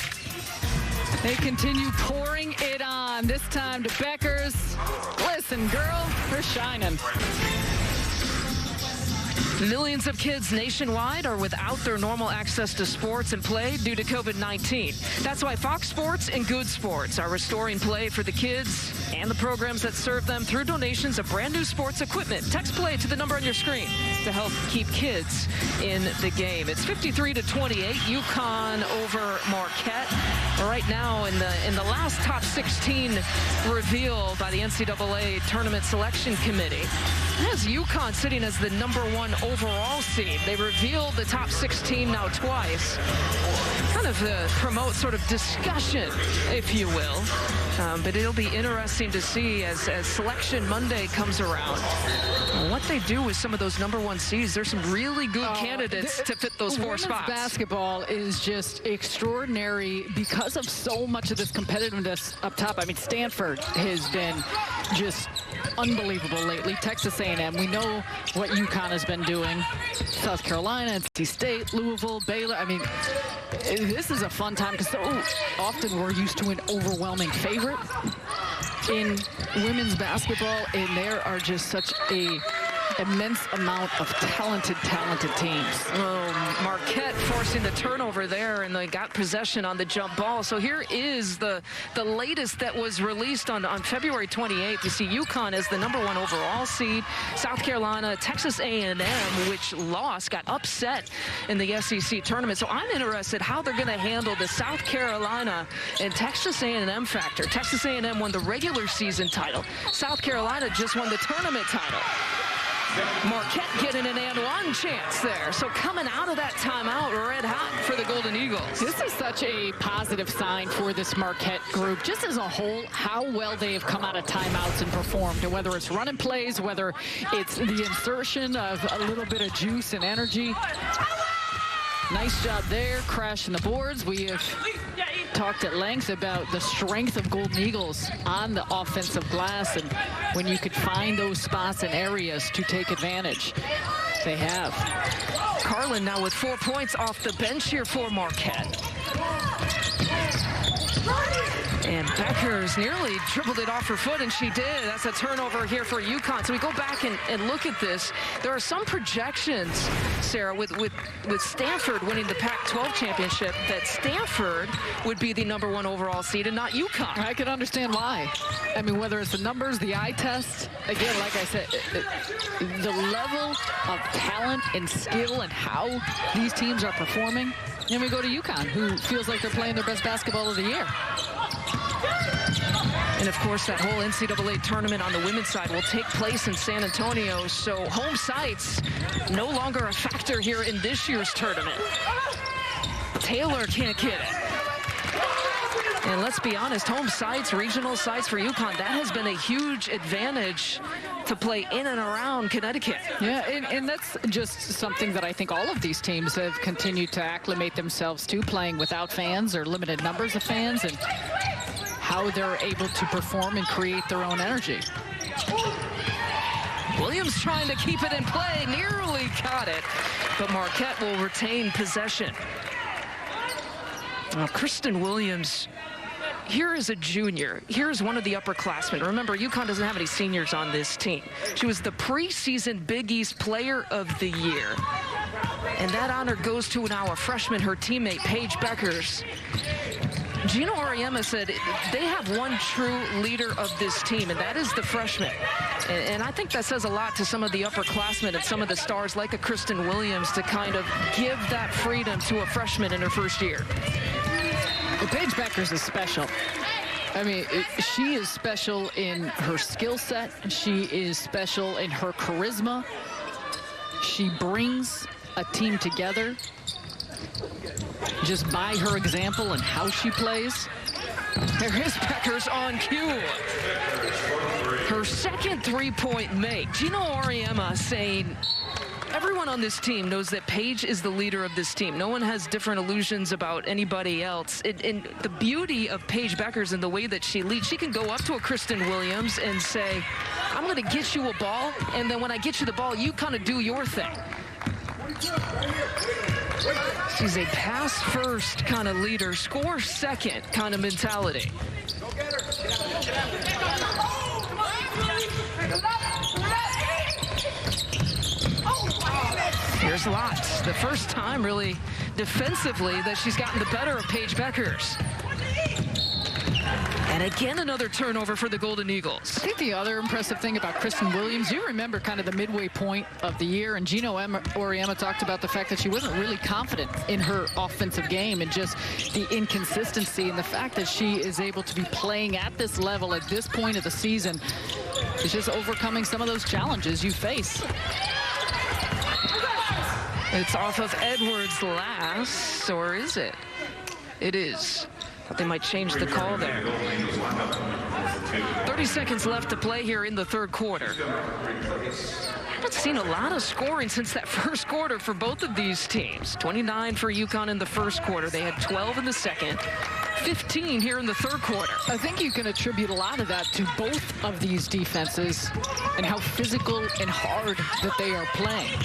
They continue pouring it on, this time to Beckers. Listen, girl, we're shining. Millions of kids nationwide are without their normal access to sports and play due to COVID-19. That's why Fox Sports and Good Sports are restoring play for the kids and the programs that serve them through donations of brand new sports equipment. Text play to the number on your screen to help keep kids in the game. It's 53-28, UConn over Marquette. Right now in the last top 16 reveal by the NCAA Tournament Selection Committee, it has UConn sitting as the #1 overall seed. They revealed the top 16 now twice. Kind of promote sort of discussion, if you will. But it'll be interesting to see as Selection Monday comes around what they do with some of those #1 seeds. There's some really good candidates to fit those 4 spots. Basketball is just extraordinary because of so much of this competitiveness up top. I mean, Stanford has been just unbelievable lately. Texas A&M, we know what UConn has been doing. South Carolina, NC State, Louisville, Baylor. I mean, this is a fun time because so often we're used to an overwhelming favorite in women's basketball, and there are just such a immense amount of talented teams. Marquette forcing the turnover there, and they got possession on the jump ball. So here is the latest that was released on February 28th. You see UConn as the #1 overall seed. South Carolina, Texas A&M, which lost, got upset in the SEC tournament. So I'm interested how they're going to handle the South Carolina and Texas A&M factor. Texas A&M won the regular season title. South Carolina just won the tournament title. Marquette getting an and-one chance there. So coming out of that timeout red hot for the Golden Eagles. This is such a positive sign for this Marquette group. Just as a whole, how well they have come out of timeouts and performed. And whether it's running plays, whether it's the insertion of a little bit of juice and energy. Nice job there, crashing the boards. We have talked at length about the strength of Golden Eagles on the offensive glass, and when you could find those spots and areas to take advantage, they have. Carlin now with 4 points off the bench here for Marquette. And Beckers nearly dribbled it off her foot, and she did. That's a turnover here for UConn. So we go back and look at this. There are some projections, Sarah, with Stanford winning the Pac-12 championship, that Stanford would be the #1 overall seed and not UConn. I can understand why. I mean, whether it's the numbers, the eye test, again, like I said, the level of talent and skill and how these teams are performing. And we go to UConn, who feels like they're playing their best basketball of the year. And, of course, that whole NCAA tournament on the women's side will take place in San Antonio, so home sites no longer a factor here in this year's tournament. Taylor can't get it. And let's be honest, home sites, regional sites for UConn, that has been a huge advantage to play in and around Connecticut. Yeah, and that's just something that I think all of these teams have continued to acclimate themselves to, playing without fans or limited numbers of fans, and how they're able to perform and create their own energy. Williams trying to keep it in play, nearly got it, but Marquette will retain possession. Now, Kristen Williams, here is a junior. Here's one of the upperclassmen. Remember, UConn doesn't have any seniors on this team. She was the preseason Big East Player of the Year. And that honor goes to now a freshman, her teammate, Paige Beckers. Gino Auriemma said they have one true leader of this team, and that is the freshman. And I think that says a lot to some of the upperclassmen and some of the stars like a Kristen Williams to kind of give that freedom to a freshman in her first year. Well, Paige Beckers is special. I mean, she is special in her skill set. She is special in her charisma. She brings a team together just by her example and how she plays. There is Beckers on cue. Her second three-point make. Gino Auriemma saying everyone on this team knows that Paige is the leader of this team. No one has different illusions about anybody else. And the beauty of Paige Beckers and the way that she leads, she can go up to a Kristen Williams and say, I'm going to get you a ball, and then when I get you the ball, you kind of do your thing. She's a pass-first kind of leader, score-second kind of mentality. Here's Lotz. The first time, really, defensively, that she's gotten the better of Paige Beckers. And again, another turnover for the Golden Eagles. I think the other impressive thing about Kristen Williams, you remember kind of the midway point of the year, and Gino Auriemma talked about the fact that she wasn't really confident in her offensive game, and just the inconsistency, and the fact that she is able to be playing at this level at this point of the season is just overcoming some of those challenges you face. It's off of Edwards last, or is it? It is. Thought they might change the call there. 30 seconds left to play here in the third quarter. Haven't seen a lot of scoring since that first quarter for both of these teams. 29 for UConn in the first quarter. They had 12 in the second. 15 here in the third quarter. I think you can attribute a lot of that to both of these defenses and how physical and hard that they are playing.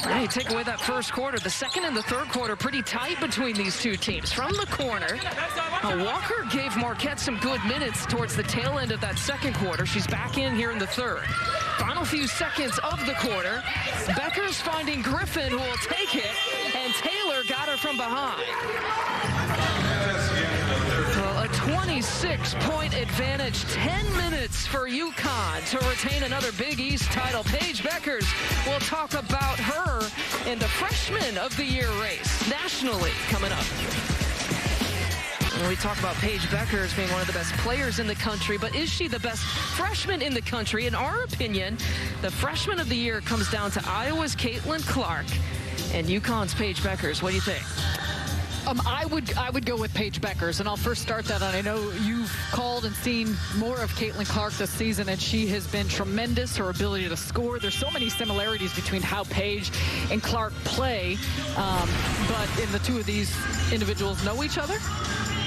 Yeah, you take away that first quarter. The second and the third quarter pretty tight between these two teams. From the corner, Walker gave Marquette some good minutes towards the tail end of that second quarter. She's back in here in the third. Final few seconds of the quarter. Beckers finding Griffin, who will take it, and Taylor got her from behind. Well, a 26-point advantage, 10 minutes for UConn to retain another Big East title. Paige Beckers will talk about her in the Freshman of the Year race nationally coming up. And we talk about Paige Beckers being one of the best players in the country, but is she the best freshman in the country? In our opinion, the Freshman of the Year comes down to Iowa's Caitlin Clark and UConn's Paige Beckers. What do you think? I would go with Paige Beckers, and I'll first start that on. I know you've called and seen more of Caitlin Clark this season, and she has been tremendous. Her ability to score. There's so many similarities between how Paige and Clark play, but in the two of these individuals know each other.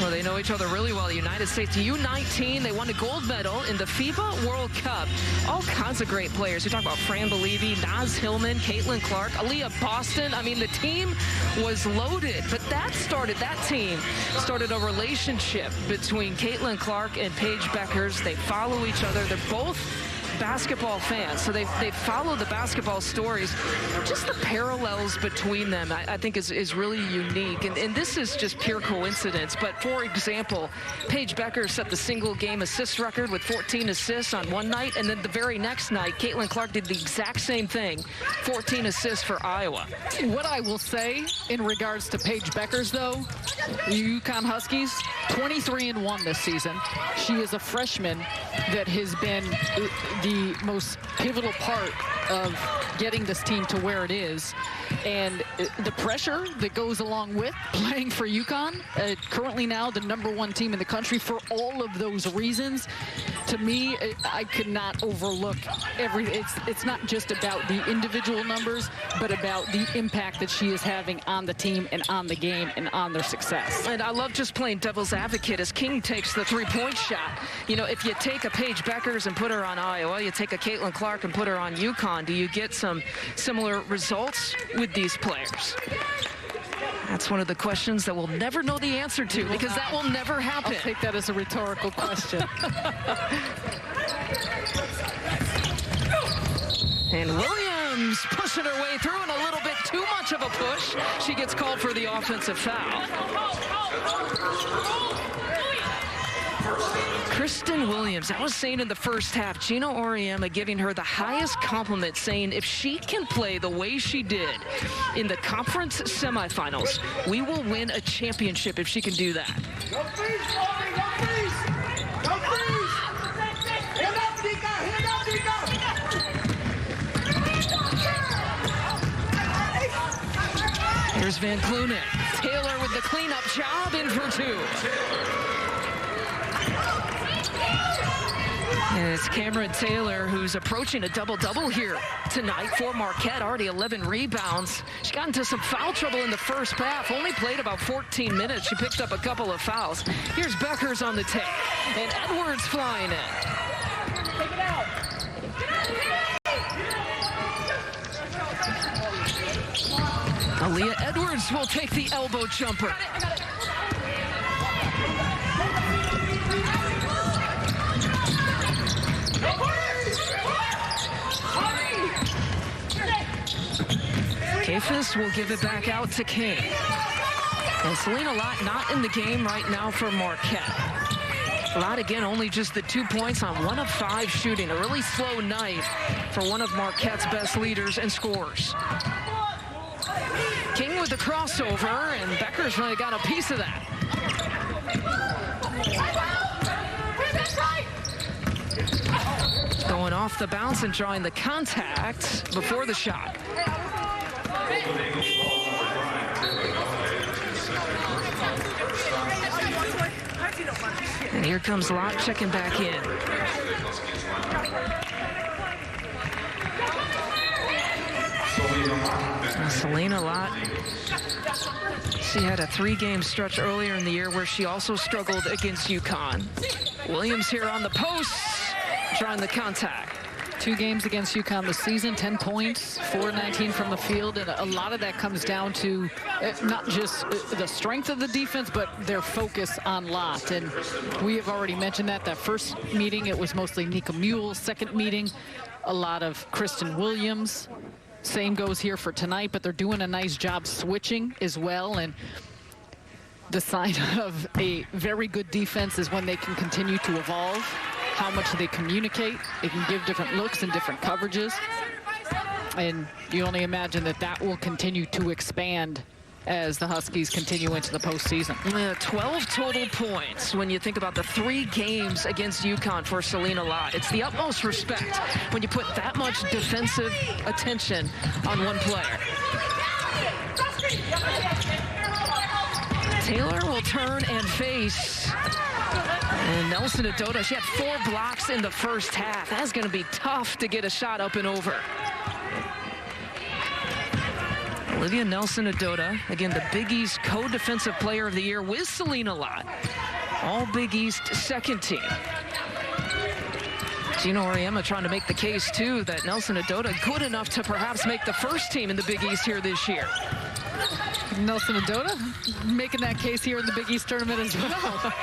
Well, they know each other really well. The United States U19, they won a gold medal in the FIBA World Cup. All kinds of great players. You talk about Fran Believy, Naz Hillman, Caitlin Clark, Aaliyah Boston. I mean, the team was loaded, but that team started a relationship between Caitlin Clark and Paige Beckers. They follow each other. They're both basketball fans, so they follow the basketball stories. Just the parallels between them, I think, is really unique, and this is just pure coincidence. But for example, Paige Becker set the single game assist record with 14 assists on one night, and then the very next night, Caitlin Clark did the exact same thing, 14 assists for Iowa. What I will say in regards to Paige Beckers, though, UConn Huskies, 23-1 this season. She is a freshman that has been the most pivotal part of getting this team to where it is, and the pressure that goes along with playing for UConn, currently now the #1 team in the country. For all of those reasons, to me, I could not overlook it's not just about the individual numbers, but about the impact that she is having on the team and on the game and on their success. And I love just playing devil's advocate as King takes the three-point shot. You know, if you take a Paige Beckers and put her on Iowa, you take a Caitlin Clark and put her on UConn, do you get some similar results with these players? That's one of the questions that we'll never know the answer to, because that will never happen. I'll take that as a rhetorical question. And Williams pushing her way through, and a little bit too much of a push. She gets called for the offensive foul. Kristen Williams, I was saying in the first half, Gina Auriemma giving her the highest compliment, saying if she can play the way she did in the conference semifinals, we will win a championship if she can do that. Here's Van Clunen. Taylor with the cleanup job, in for two. And it's Cameron Taylor who's approaching a double-double here tonight for Marquette. Already 11 rebounds. She got into some foul trouble in the first half. Only played about 14 minutes. She picked up a couple of fouls. Here's Beckers on the take. And Edwards flying in. Take it out. Aaliyah Edwards will take the elbow jumper. Kafis will give it back out to King. And Selena Lott not in the game right now for Marquette. Lott again only just the 2 points on 1 of 5 shooting. A really slow night for one of Marquette's best leaders and scorers. King with the crossover, and Becker's really got a piece of that. Going off the bounce and drawing the contact before the shot. And here comes Lott checking back in. Selena Lott, she had a 3-game stretch earlier in the year where she also struggled against UConn. Williams here on the post, drawing the contact. 2 games against UConn this season, 10 points, 4-19 from the field, and a lot of that comes down to not just the strength of the defense, but their focus on Lott. And we have already mentioned that first meeting, it was mostly Nika Mule. Second meeting, a lot of Kristen Williams. Same goes here for tonight, but they're doing a nice job switching as well. And the sign of a very good defense is when they can continue to evolve. How much they communicate. They can give different looks and different coverages. And you only imagine that that will continue to expand as the Huskies continue into the postseason. 12 total points when you think about the 3 games against UConn for Selena Lott. It's the utmost respect when you put that much defensive attention on one player. Taylor will turn and face. And Nelson Adota, she had 4 blocks in the first half. That's going to be tough to get a shot up and over. Olivia Nelson-Ododa, again, the Big East co-defensive player of the year with Selena Lott. All Big East second team. Gino Auriemma trying to make the case, too, that Nelson-Ododa good enough to perhaps make the first team in the Big East here this year. Nelson-Ododa making that case here in the Big East tournament as well.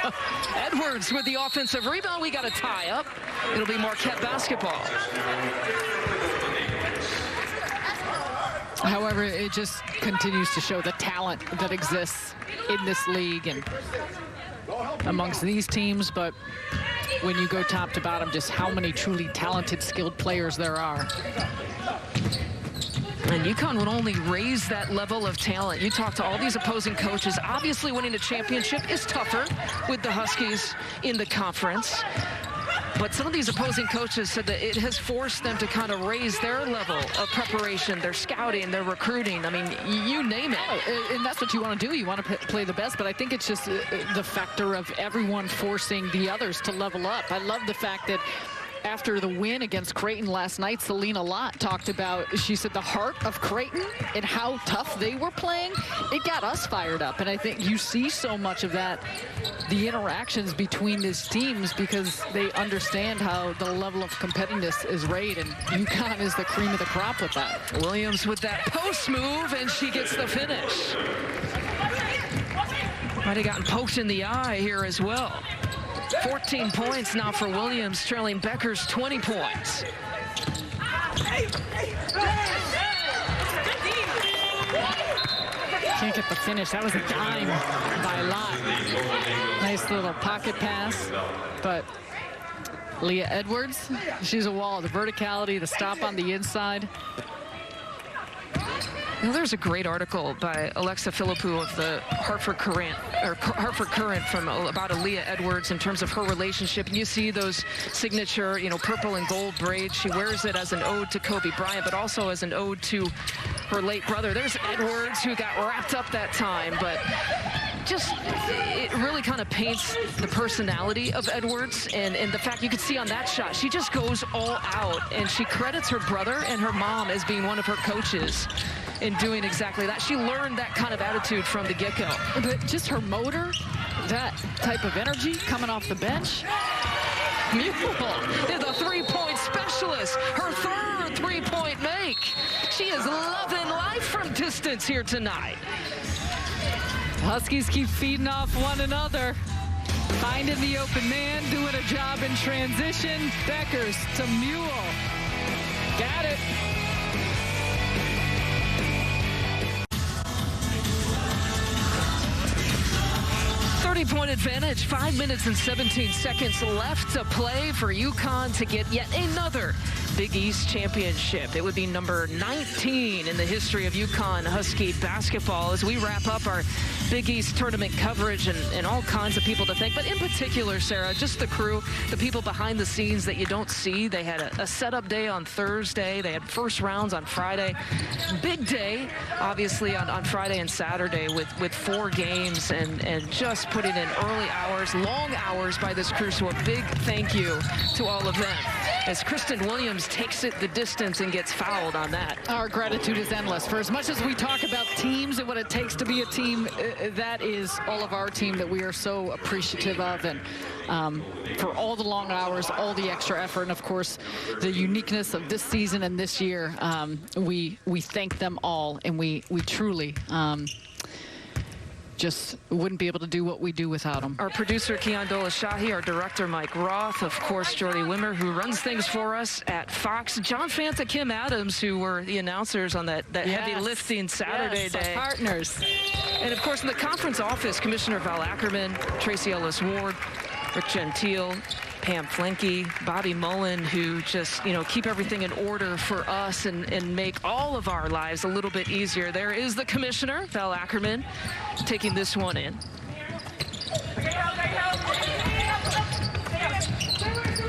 Edwards with the offensive rebound. We got a tie-up. It'll be Marquette basketball. However, it just continues to show the talent that exists in this league and amongst these teams, but when you go top to bottom, just how many truly talented, skilled players there are. And UConn would only raise that level of talent. You talk to all these opposing coaches. Obviously, winning a championship is tougher with the Huskies in the conference. But some of these opposing coaches said that it has forced them to kind of raise their level of preparation, their scouting, their recruiting. I mean, you name it. And that's what you want to do. You want to play the best. But I think it's just the factor of everyone forcing the others to level up. I love the fact that after the win against Creighton last night, Selena Lott talked about, she said, the heart of Creighton and how tough they were playing. It got us fired up. And I think you see so much of that, the interactions between these teams, because they understand how the level of competitiveness is rated. And UConn is the cream of the crop with that. Williams with that post move, and she gets the finish. Might have gotten poked in the eye here as well. 14 points now for Williams, trailing Becker's 20 points. Can't get the finish. That was a dime by Lott. Nice little pocket pass, but Leah Edwards, she's a wall. The verticality, the stop on the inside. You know, there's a great article by Alexa Philippou of the Hartford Courant from about Aaliyah Edwards in terms of her relationship. And you see those signature, you know, purple and gold braids. She wears it as an ode to Kobe Bryant, but also as an ode to her late brother. There's Edwards, who got wrapped up that time, but just, it really kind of paints the personality of Edwards, and the fact you could see on that shot, she just goes all out, and she credits her brother and her mom as being one of her coaches in doing exactly that. She learned that kind of attitude from the get-go. But just her motor, that type of energy coming off the bench. Beautiful. Is a three-point specialist. Her third three-point make. She is loving life from distance here tonight. Huskies keep feeding off one another. Finding the open man, doing a job in transition. Beckers to Mule. Got it. Point advantage, 5 minutes and 17 seconds left to play for UConn to get yet another Big East championship. It would be number 19 in the history of UConn Husky basketball. As we wrap up our Big East tournament coverage, and all kinds of people to thank, but in particular, Sarah, just the crew, the people behind the scenes that you don't see. They had a setup day on Thursday. They had first rounds on Friday. Big day, obviously, on Friday and Saturday with 4 games, and just putting in early hours, long hours by this crew. So a big thank you to all of them, as Kristen Williams takes it the distance and gets fouled on that. Our gratitude is endless. For as much as we talk about teams and what it takes to be a team, that is all of our team that we are so appreciative of, and for all the long hours, all the extra effort, and of course the uniqueness of this season and this year. We thank them all, and we truly just wouldn't be able to do what we do without them. Our producer, Keon Dolashahi, our director, Mike Roth, of course, Jordy Wimmer, who runs things for us at Fox, John Fanta, Kim Adams, who were the announcers on that heavy lifting Saturday day. Our partners. And, of course, in the conference office, Commissioner Val Ackerman, Tracy Ellis Ward, Rick Gentile, Pam Flenke, Bobby Mullen, who just, you know, keep everything in order for us and make all of our lives a little bit easier. There is the commissioner, Val Ackerman, taking this one in.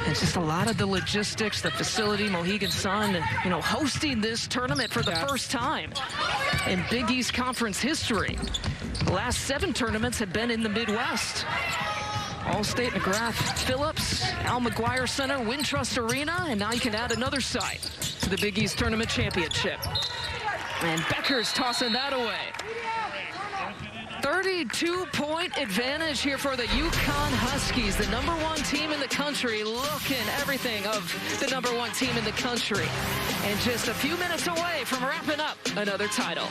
And just a lot of the logistics, the facility, Mohegan Sun, and, you know, hosting this tournament for the first time in Big East Conference history. The last 7 tournaments have been in the Midwest. All-State McGrath Phillips, Al McGuire Center, Wintrust Arena, and now you can add another site to the Big East Tournament Championship. And Becker's tossing that away. 32-point advantage here for the UConn Huskies, the #1 team in the country, looking everything of the #1 team in the country. And just a few minutes away from wrapping up another title.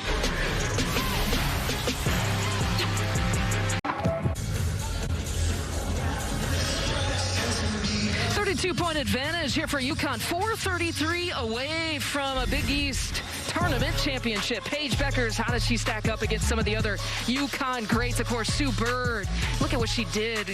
Two-point advantage here for UConn. 4:33 away from a Big East tournament championship. Paige Beckers, how does she stack up against some of the other UConn greats? Of course, Sue Bird. Look at what she did,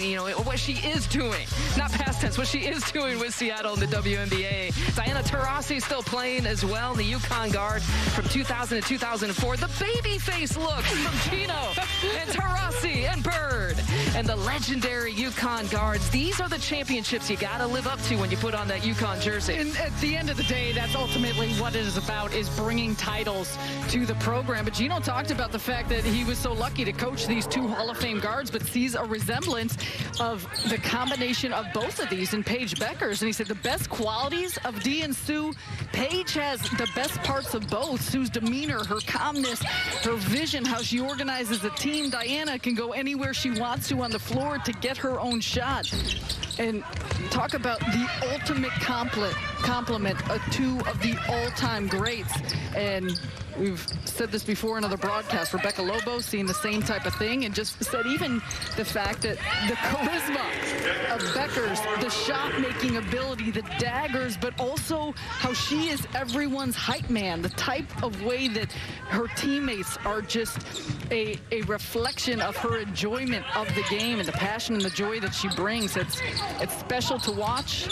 what she is doing. Not past tense, what she is doing with Seattle in the WNBA. Diana Taurasi still playing as well, the UConn guard from 2000 to 2004. The baby face look from Chino and Taurasi and Bird. And the legendary UConn guards. These are the championships you got to live up to when you put on that UConn jersey. And at the end of the day, that's ultimately what it is about, is bringing titles to the program. But Gino talked about the fact that he was so lucky to coach these two Hall of Fame guards, but sees a resemblance of the combination of both of these in Paige Beckers. And he said the best qualities of Dee and Sue, Paige has the best parts of both. Sue's demeanor, her calmness, her vision, how she organizes a team. Diana can go anywhere she wants to on the floor to get her own shot. And talk about the ultimate compliment of two of the all-time greats. And we've said this before in other broadcasts. Rebecca Lobo seeing the same type of thing, and just said even the fact that the charisma of Beckers, the shot-making ability, the daggers, but also how she is everyone's hype man, the type of way that her teammates are just a reflection of her enjoyment of the game and the passion and the joy that she brings. It's special to watch,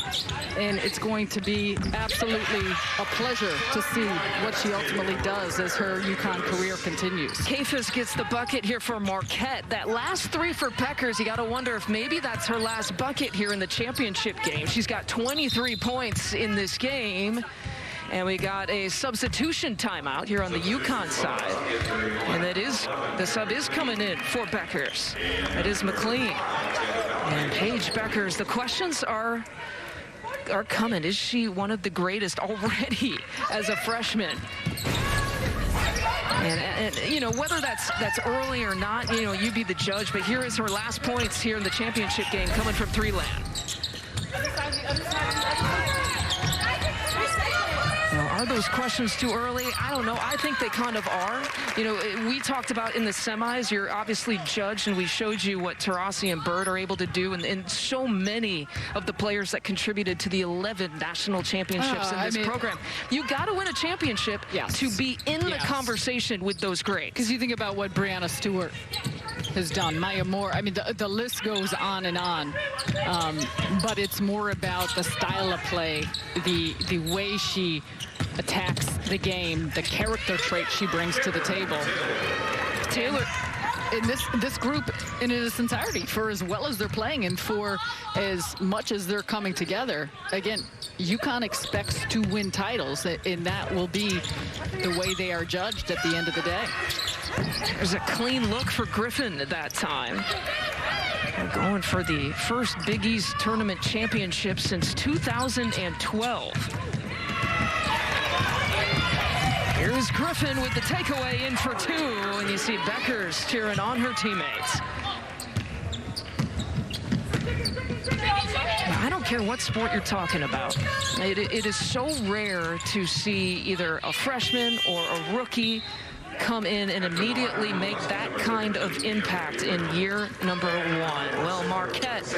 and it's going to be absolutely a pleasure to see what she ultimately does as her UConn career continues. Kafis gets the bucket here for Marquette. That last three for Beckers, you got to wonder if maybe that's her last bucket here in the championship game. She's got 23 points in this game. And we got a substitution timeout here on the UConn side. And the sub is coming in for Beckers. That is McLean. And Paige Beckers, the questions are coming. Is she one of the greatest already as a freshman? And whether that's early or not, you be the judge. But here is her last points here in the championship game coming from three-land. Are those questions too early? I don't know. I think they kind of are. We talked about in the semis, you're obviously judged, and we showed you what Taurasi and Bird are able to do, and so many of the players that contributed to the 11 national championships in this program. You got to win a championship to be in the conversation with those greats. Because you think about what Breanna Stewart has done, Maya Moore. I mean, the list goes on and on. But it's more about the style of play, the way she attacks the game, the character traits she brings to the table. Taylor, in this group in its entirety, for as well as they're playing and for as much as they're coming together, again, UConn expects to win titles, and that will be the way they are judged at the end of the day. There's a clean look for Griffin at that time. They're going for the first Big East tournament championship since 2012. Here's Griffin with the takeaway in for two, and you see Beckers cheering on her teammates. I don't care what sport you're talking about. It is so rare to see either a freshman or a rookie come in and immediately make that kind of impact in year number one. Well, Marquette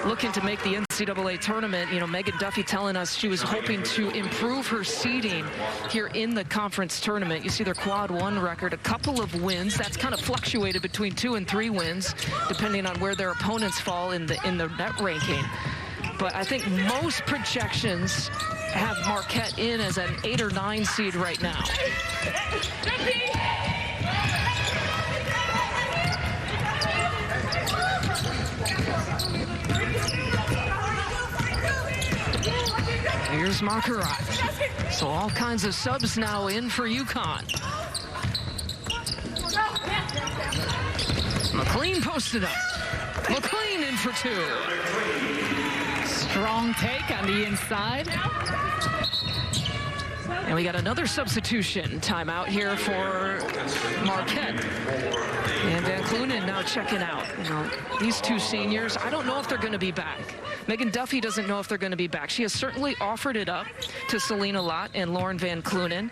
looking to make the NCAA tournament. Megan Duffy telling us she was hoping to improve her seeding here in the conference tournament. You see their quad one record, a couple of wins. That's kind of fluctuated between 2 and 3 wins, depending on where their opponents fall in the net ranking. But I think most projections have Marquette in as an 8 or 9 seed right now. Here's Marquette. So all kinds of subs now in for UConn. McLean posted up. McLean in for 2. Strong take on the inside. And we got another substitution timeout here for Marquette. And Van Clunen now checking out. You know, these two seniors, I don't know if they're going to be back. Megan Duffy doesn't know if they're going to be back. She has certainly offered it up to Selena Lott and Lauren Van Clunen.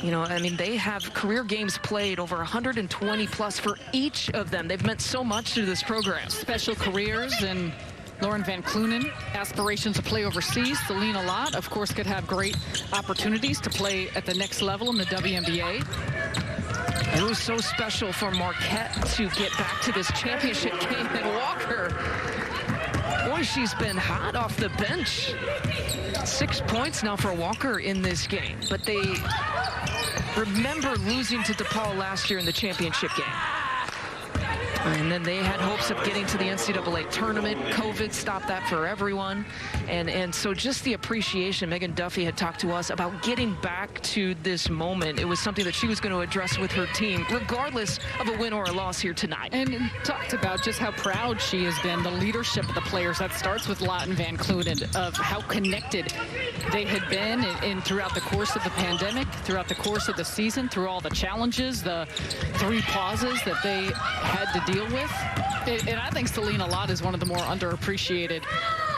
You know, I mean, they have career games played over 120 plus for each of them. They've meant so much to this program. Special careers, and Lauren Van Clunen, aspirations to play overseas. Selena Lott, of course, could have great opportunities to play at the next level in the WNBA. It was so special for Marquette to get back to this championship game. And Walker, boy, she's been hot off the bench. 6 points now for Walker in this game. But they remember losing to DePaul last year in the championship game. And then they had hopes of getting to the NCAA tournament. COVID stopped that for everyone. And so just the appreciation, Megan Duffy had talked to us about getting back to this moment. It was something that she was going to address with her team, regardless of a win or a loss here tonight. And talked about just how proud she has been, the leadership of the players. That starts with Lott and Van Clunen, of how connected they had been in throughout the course of the pandemic, throughout the course of the season, through all the challenges, the 3 pauses that they had to deal with. And I think Selena Lott is one of the more underappreciated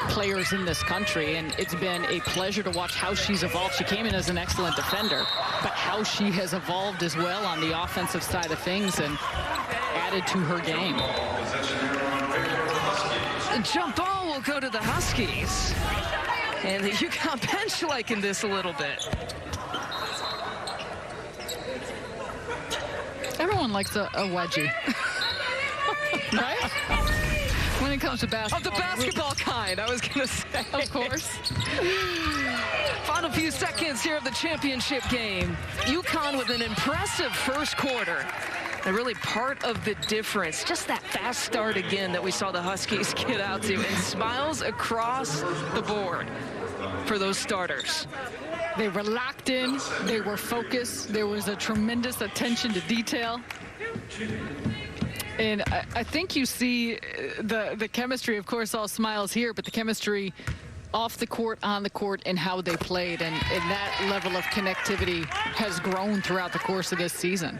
players in this country, and it's been a pleasure to watch how she's evolved. She came in as an excellent defender, but how she has evolved as well on the offensive side of things and added to her game. Jump ball will go to the Huskies. And the UConn bench liking this a little bit. Everyone likes a wedgie. Right? When it comes to basketball. Of the basketball kind, I was going to say. Of course. Final few seconds here of the championship game. UConn with an impressive first quarter. And really part of the difference, just that fast start again that we saw the Huskies get out to. And smiles across the board for those starters. They were locked in. They were focused. There was a tremendous attention to detail. And I think you see the chemistry, of course, all smiles here, but the chemistry off the court, on the court, and how they played. And that level of connectivity has grown throughout the course of this season.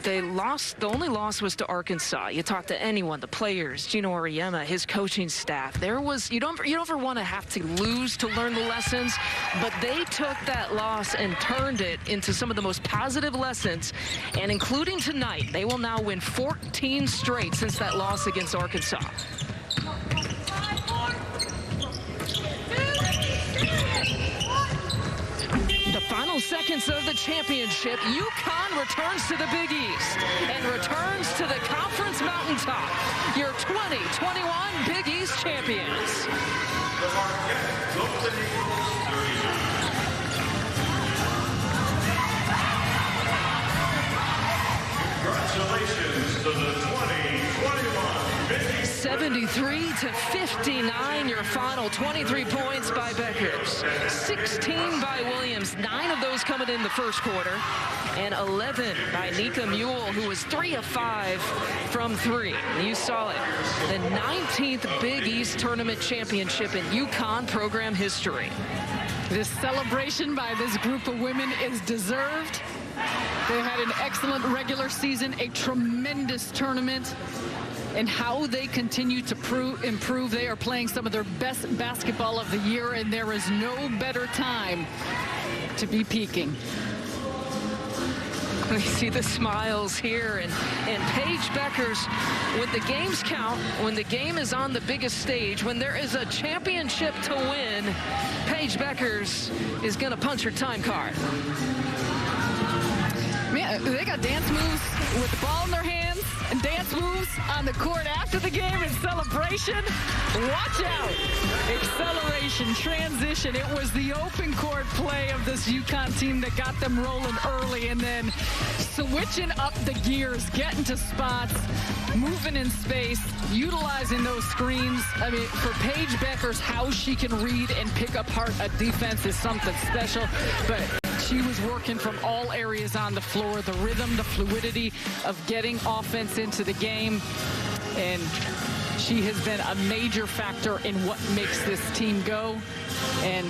They lost. The only loss was to Arkansas. You talk to anyone, the players, Gino Auriemma, his coaching staff. There was, you don't ever want to have to lose to learn the lessons, but they took that loss and turned it into some of the most positive lessons. And including tonight, they will now win 14 straight since that loss against Arkansas. The final seconds of the championship, UConn returns to the Big East and returns to the conference mountaintop. Your 2021 Big East champions. The Marquette Golden Eagles 39. Congratulations to the 2021 Big East. 73-59, your final. 23 points by Beckers, 16 by Williams, 9 of those coming in the first quarter, and 11 by Nika Mule, who was 3 of 5 from 3. You saw it, the 19th Big East Tournament Championship in UConn program history. This celebration by this group of women is deserved. They had an excellent regular season, a tremendous tournament. And how they continue to improve. They are playing some of their best basketball of the year, and there is no better time to be peaking. We see the smiles here, and Paige Beckers, when the games count, when the game is on the biggest stage, when there is a championship to win, Paige Beckers is going to punch her time card. Man, they got dance moves with the ball in their hands and dance moves on the court after the game in celebration. Watch out. Acceleration, transition. It was the open court play of this UConn team that got them rolling early, and then switching up the gears, getting to spots, moving in space, utilizing those screens. I mean, for Paige Beckers, how she can read and pick apart a defense is something special. But she was working from all areas on the floor, the rhythm, the fluidity of getting offense into the game. And she She has been a major factor in what makes this team go, and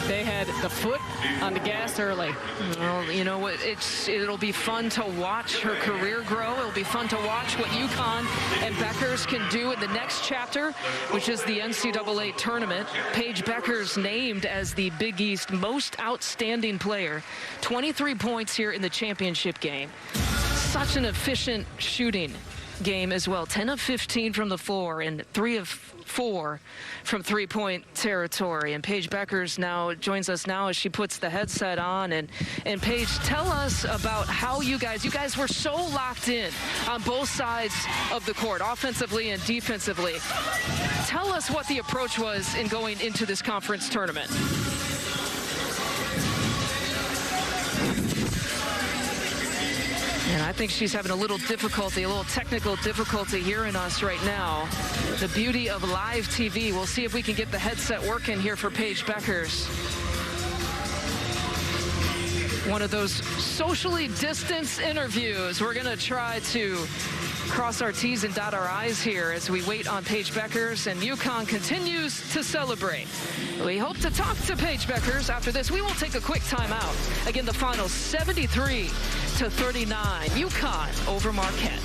they had the foot on the gas early. Well, you know what? It'll be fun to watch her career grow. It'll be fun to watch what UConn and Beckers can do in the next chapter, which is the NCAA tournament. Paige Beckers named as the Big East most outstanding player. 23 points here in the championship game. Such an efficient shooting game as well. 10 of 15 from the floor and 3 of 4 from three-point territory. And Paige Beckers now joins us now as she puts the headset on. And Paige, tell us about how you guys were so locked in on both sides of the court, offensively and defensively. Tell us what the approach was in going into this conference tournament. And I think she's having a little technical difficulty hearing us right now. The beauty of live TV. We'll see if we can get the headset working here for Paige Beckers. One of those socially distanced interviews. We're going to try to cross our T's and dot our I's here as we wait on Paige Beckers, and UConn continues to celebrate. We hope to talk to Paige Beckers after this. We will take a quick timeout. Again, the final 73-39. UConn over Marquette.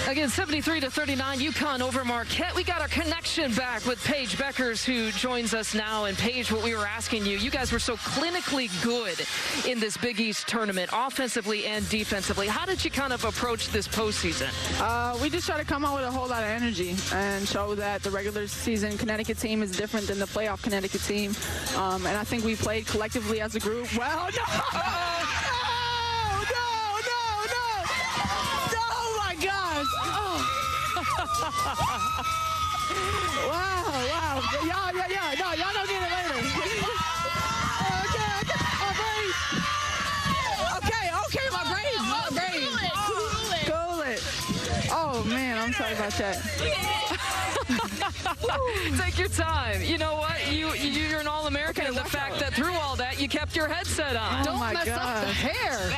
Again, 73-39, UConn over Marquette. We got our connection back with Paige Beckers, who joins us now. And Paige, what we were asking you guys were so clinically good in this Big East tournament, offensively and defensively. How did you kind of approach this postseason? We just try to come out with a whole lot of energy and show that the regular season Connecticut team is different than the playoff Connecticut team. And I think we played collectively as a group. Well, no! Wow. Y'all don't get it later. Okay, my brain. Cool it. Oh, man, I'm sorry about that. Take your time. You know what? You're an All-American, and the fact that through all that, you kept your headset on. Don't mess up the hair.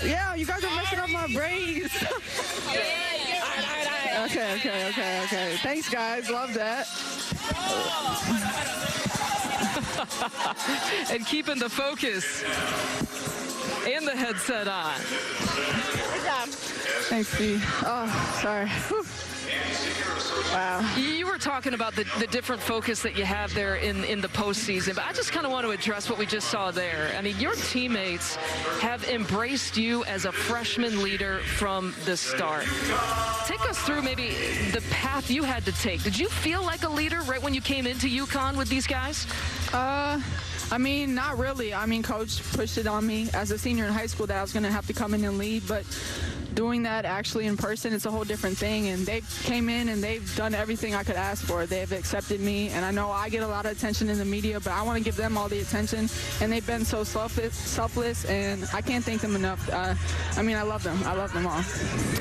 Yeah, you guys are messing up my braids. Okay. Thanks, guys. Love that. And keeping the focus and the headset on. Good job. Thanks, Steve. Oh, sorry. Whew. Wow. You were talking about the different focus that you have there in the postseason, but I just kind of want to address what we just saw there. I mean, your teammates have embraced you as a freshman leader from the start. Take us through maybe the path you had to take. Did you feel like a leader right when you came into UConn with these guys? I mean, not really. I mean, Coach pushed it on me as a senior in high school that I was going to have to come in and lead, but doing that actually in person, it's a whole different thing. And they came in and they've done everything I could ask for. They've accepted me, and I know I get a lot of attention in the media, but I want to give them all the attention. And they've been so selfless, and I can't thank them enough. I mean, I love them. I love them all.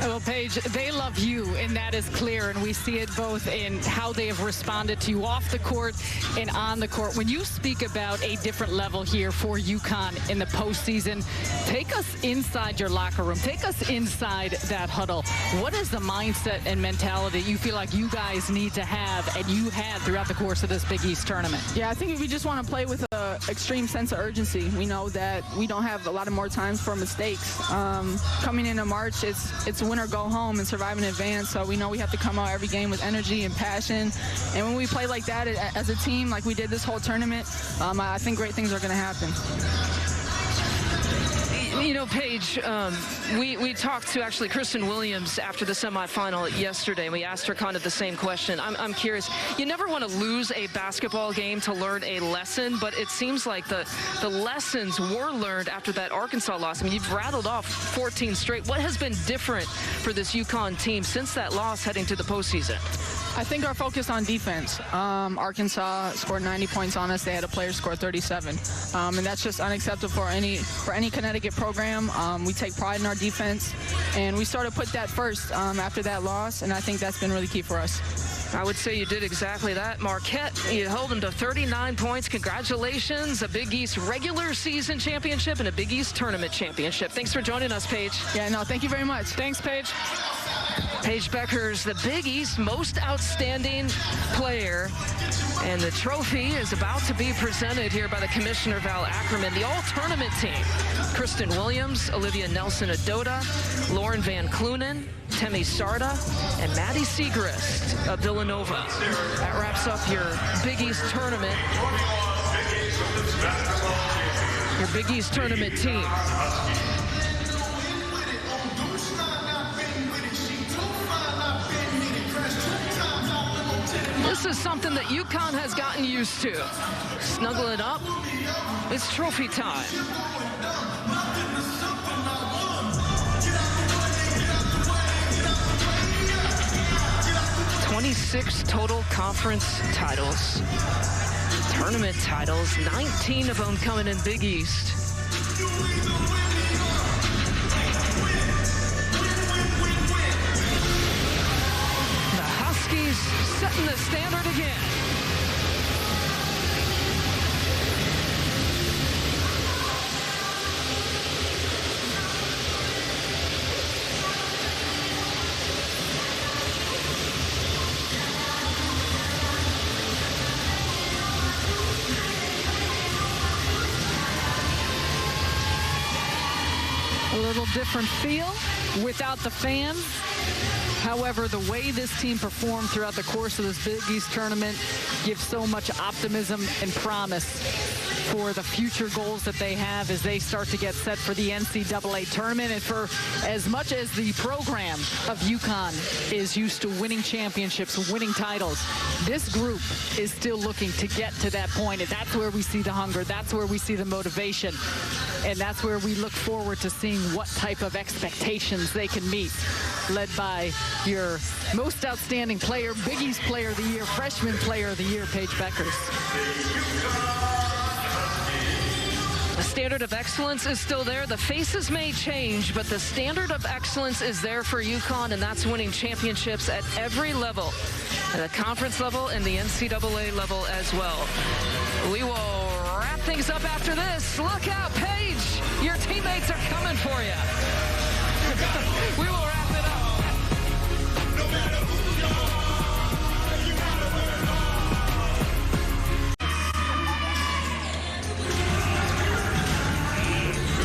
Well, Paige, they love you, and that is clear. And we see it both in how they have responded to you off the court and on the court. When you speak about a different level here for UConn in the postseason, take us inside your locker room. Take us inside that huddle. What is the mindset and mentality you feel like you guys need to have and you had throughout the course of this Big East tournament? Yeah, I think we just want to play with an extreme sense of urgency. We know that we don't have a lot of more times for mistakes. Coming into March, it's win or go home and survive in advance. So we know we have to come out every game with energy and passion. And when we play like that as a team, like we did this whole tournament, I think great things are going to happen. You know, Paige, we talked to actually Kristen Williams after the semifinal yesterday, and we asked her kind of the same question. I'm curious, you never want to lose a basketball game to learn a lesson, but it seems like the lessons were learned after that Arkansas loss. I mean, you've rattled off 14 straight. What has been different for this UConn team since that loss heading to the postseason? I think our focus on defense. Arkansas scored 90 points on us. They had a player score 37. And that's just unacceptable for any Connecticut program. We take pride in our defense, and we sort of put that first after that loss, and I think that's been really key for us. I would say you did exactly that. Marquette, you held them to 39 points. Congratulations. A Big East regular season championship and a Big East tournament championship. Thanks for joining us, Paige. Yeah, no, thank you very much. Thanks, Paige. Paige Beckers, the Big East most outstanding player. And the trophy is about to be presented here by the Commissioner, Val Ackerman. The all-tournament team, Kristen Williams, Olivia Nelson-Adota, Lauren Van Clunen, Temi Sarda, and Maddie Segrist of Villanova. That wraps up your Big East tournament. Your Big East tournament team. This is something that UConn has gotten used to. Snuggling up. It's trophy time. "26 total conference titles. Tournament titles, 19 of them coming in Big East. Setting the standard again. A little different feel without the fans. However, the way this team performed throughout the course of this Big East tournament gives so much optimism and promise for the future goals that they have as they start to get set for the NCAA tournament. And for as much as the program of UConn is used to winning championships, winning titles, this group is still looking to get to that point. And that's where we see the hunger. That's where we see the motivation. And that's where we look forward to seeing what type of expectations they can meet, led by your most outstanding player, Big East Player of the Year, Freshman Player of the Year, Paige Beckers. The standard of excellence is still there. The faces may change, but the standard of excellence is there for UConn, and that's winning championships at every level, at the conference level and the NCAA level as well. We will wrap things up after this. Look out, Paige. Your teammates are coming for you. We will wrap it up.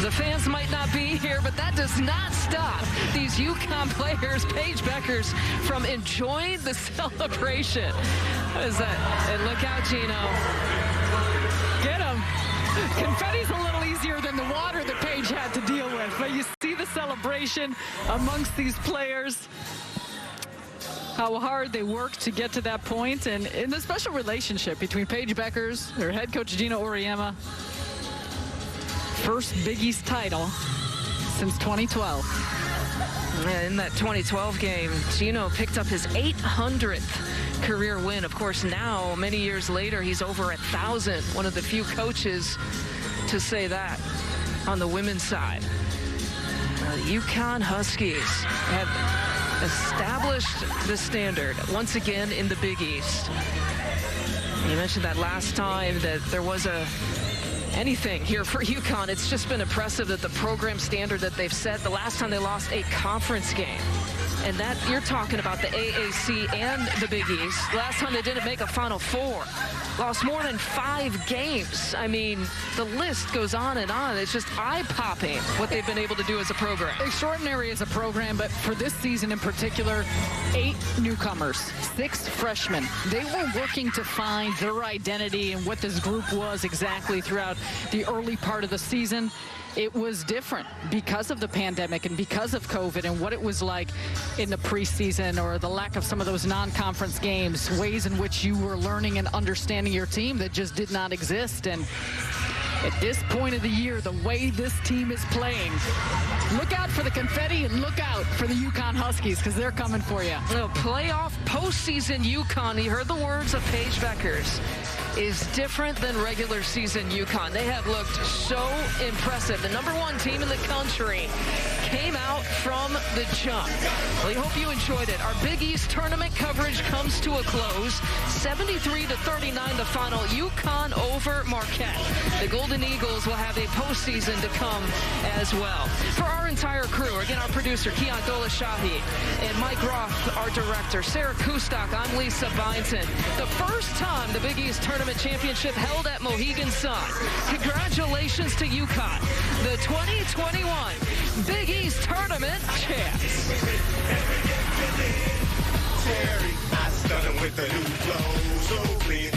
The fans might not be here, but that does not stop these UConn players, Paige Beckers, from enjoying the celebration. What is that? And look out, Gino. Get him. Confetti's a little easier than the water that Paige had to deal with, but you see the celebration amongst these players, how hard they worked to get to that point, and in the special relationship between Paige Beckers, her head coach Gino Auriemma. First Big East title since 2012. In that 2012 game, Gino picked up his 800th career win. Of course, now, many years later, he's over 1,000. One of the few coaches to say that on the women's side. The UConn Huskies have established the standard once again in the Big East. You mentioned that last time that there was anything here for UConn. It's just been impressive that the program standard that they've set. The last time they lost a conference game, and that you're talking about the AAC and the Big East. Last time they didn't make a Final Four. Lost more than 5 games. I mean, the list goes on and on. It's just eye-popping what they've been able to do as a program. Extraordinary as a program, but for this season in particular, 8 newcomers, 6 freshmen. They were working to find their identity and what this group was exactly throughout the early part of the season. It was different because of the pandemic and because of COVID and what it was like in the preseason, or the lack of some of those non-conference games, ways in which you were learning and understanding your team that just did not exist. And At this point of the year, the way this team is playing, look out for the confetti and look out for the UConn Huskies because they're coming for you. The playoff postseason UConn, you heard the words of Paige Beckers, is different than regular season UConn. They have looked so impressive. The #1 team in the country came out from the jump. We hope you enjoyed it. Our Big East tournament coverage comes to a close. 73-39 the final. UConn over Marquette. The Golden Eagles will have a postseason to come as well. For our entire crew, again, our producer, Keon Dolashahi, and Mike Roth, our director, Sarah Kustok, I'm Lisa Byington. The first time the Big East tournament championship held at Mohegan Sun. Congratulations to UConn, the 2021 Big East tournament champs. Terry, I stun him with the new flow, so clean.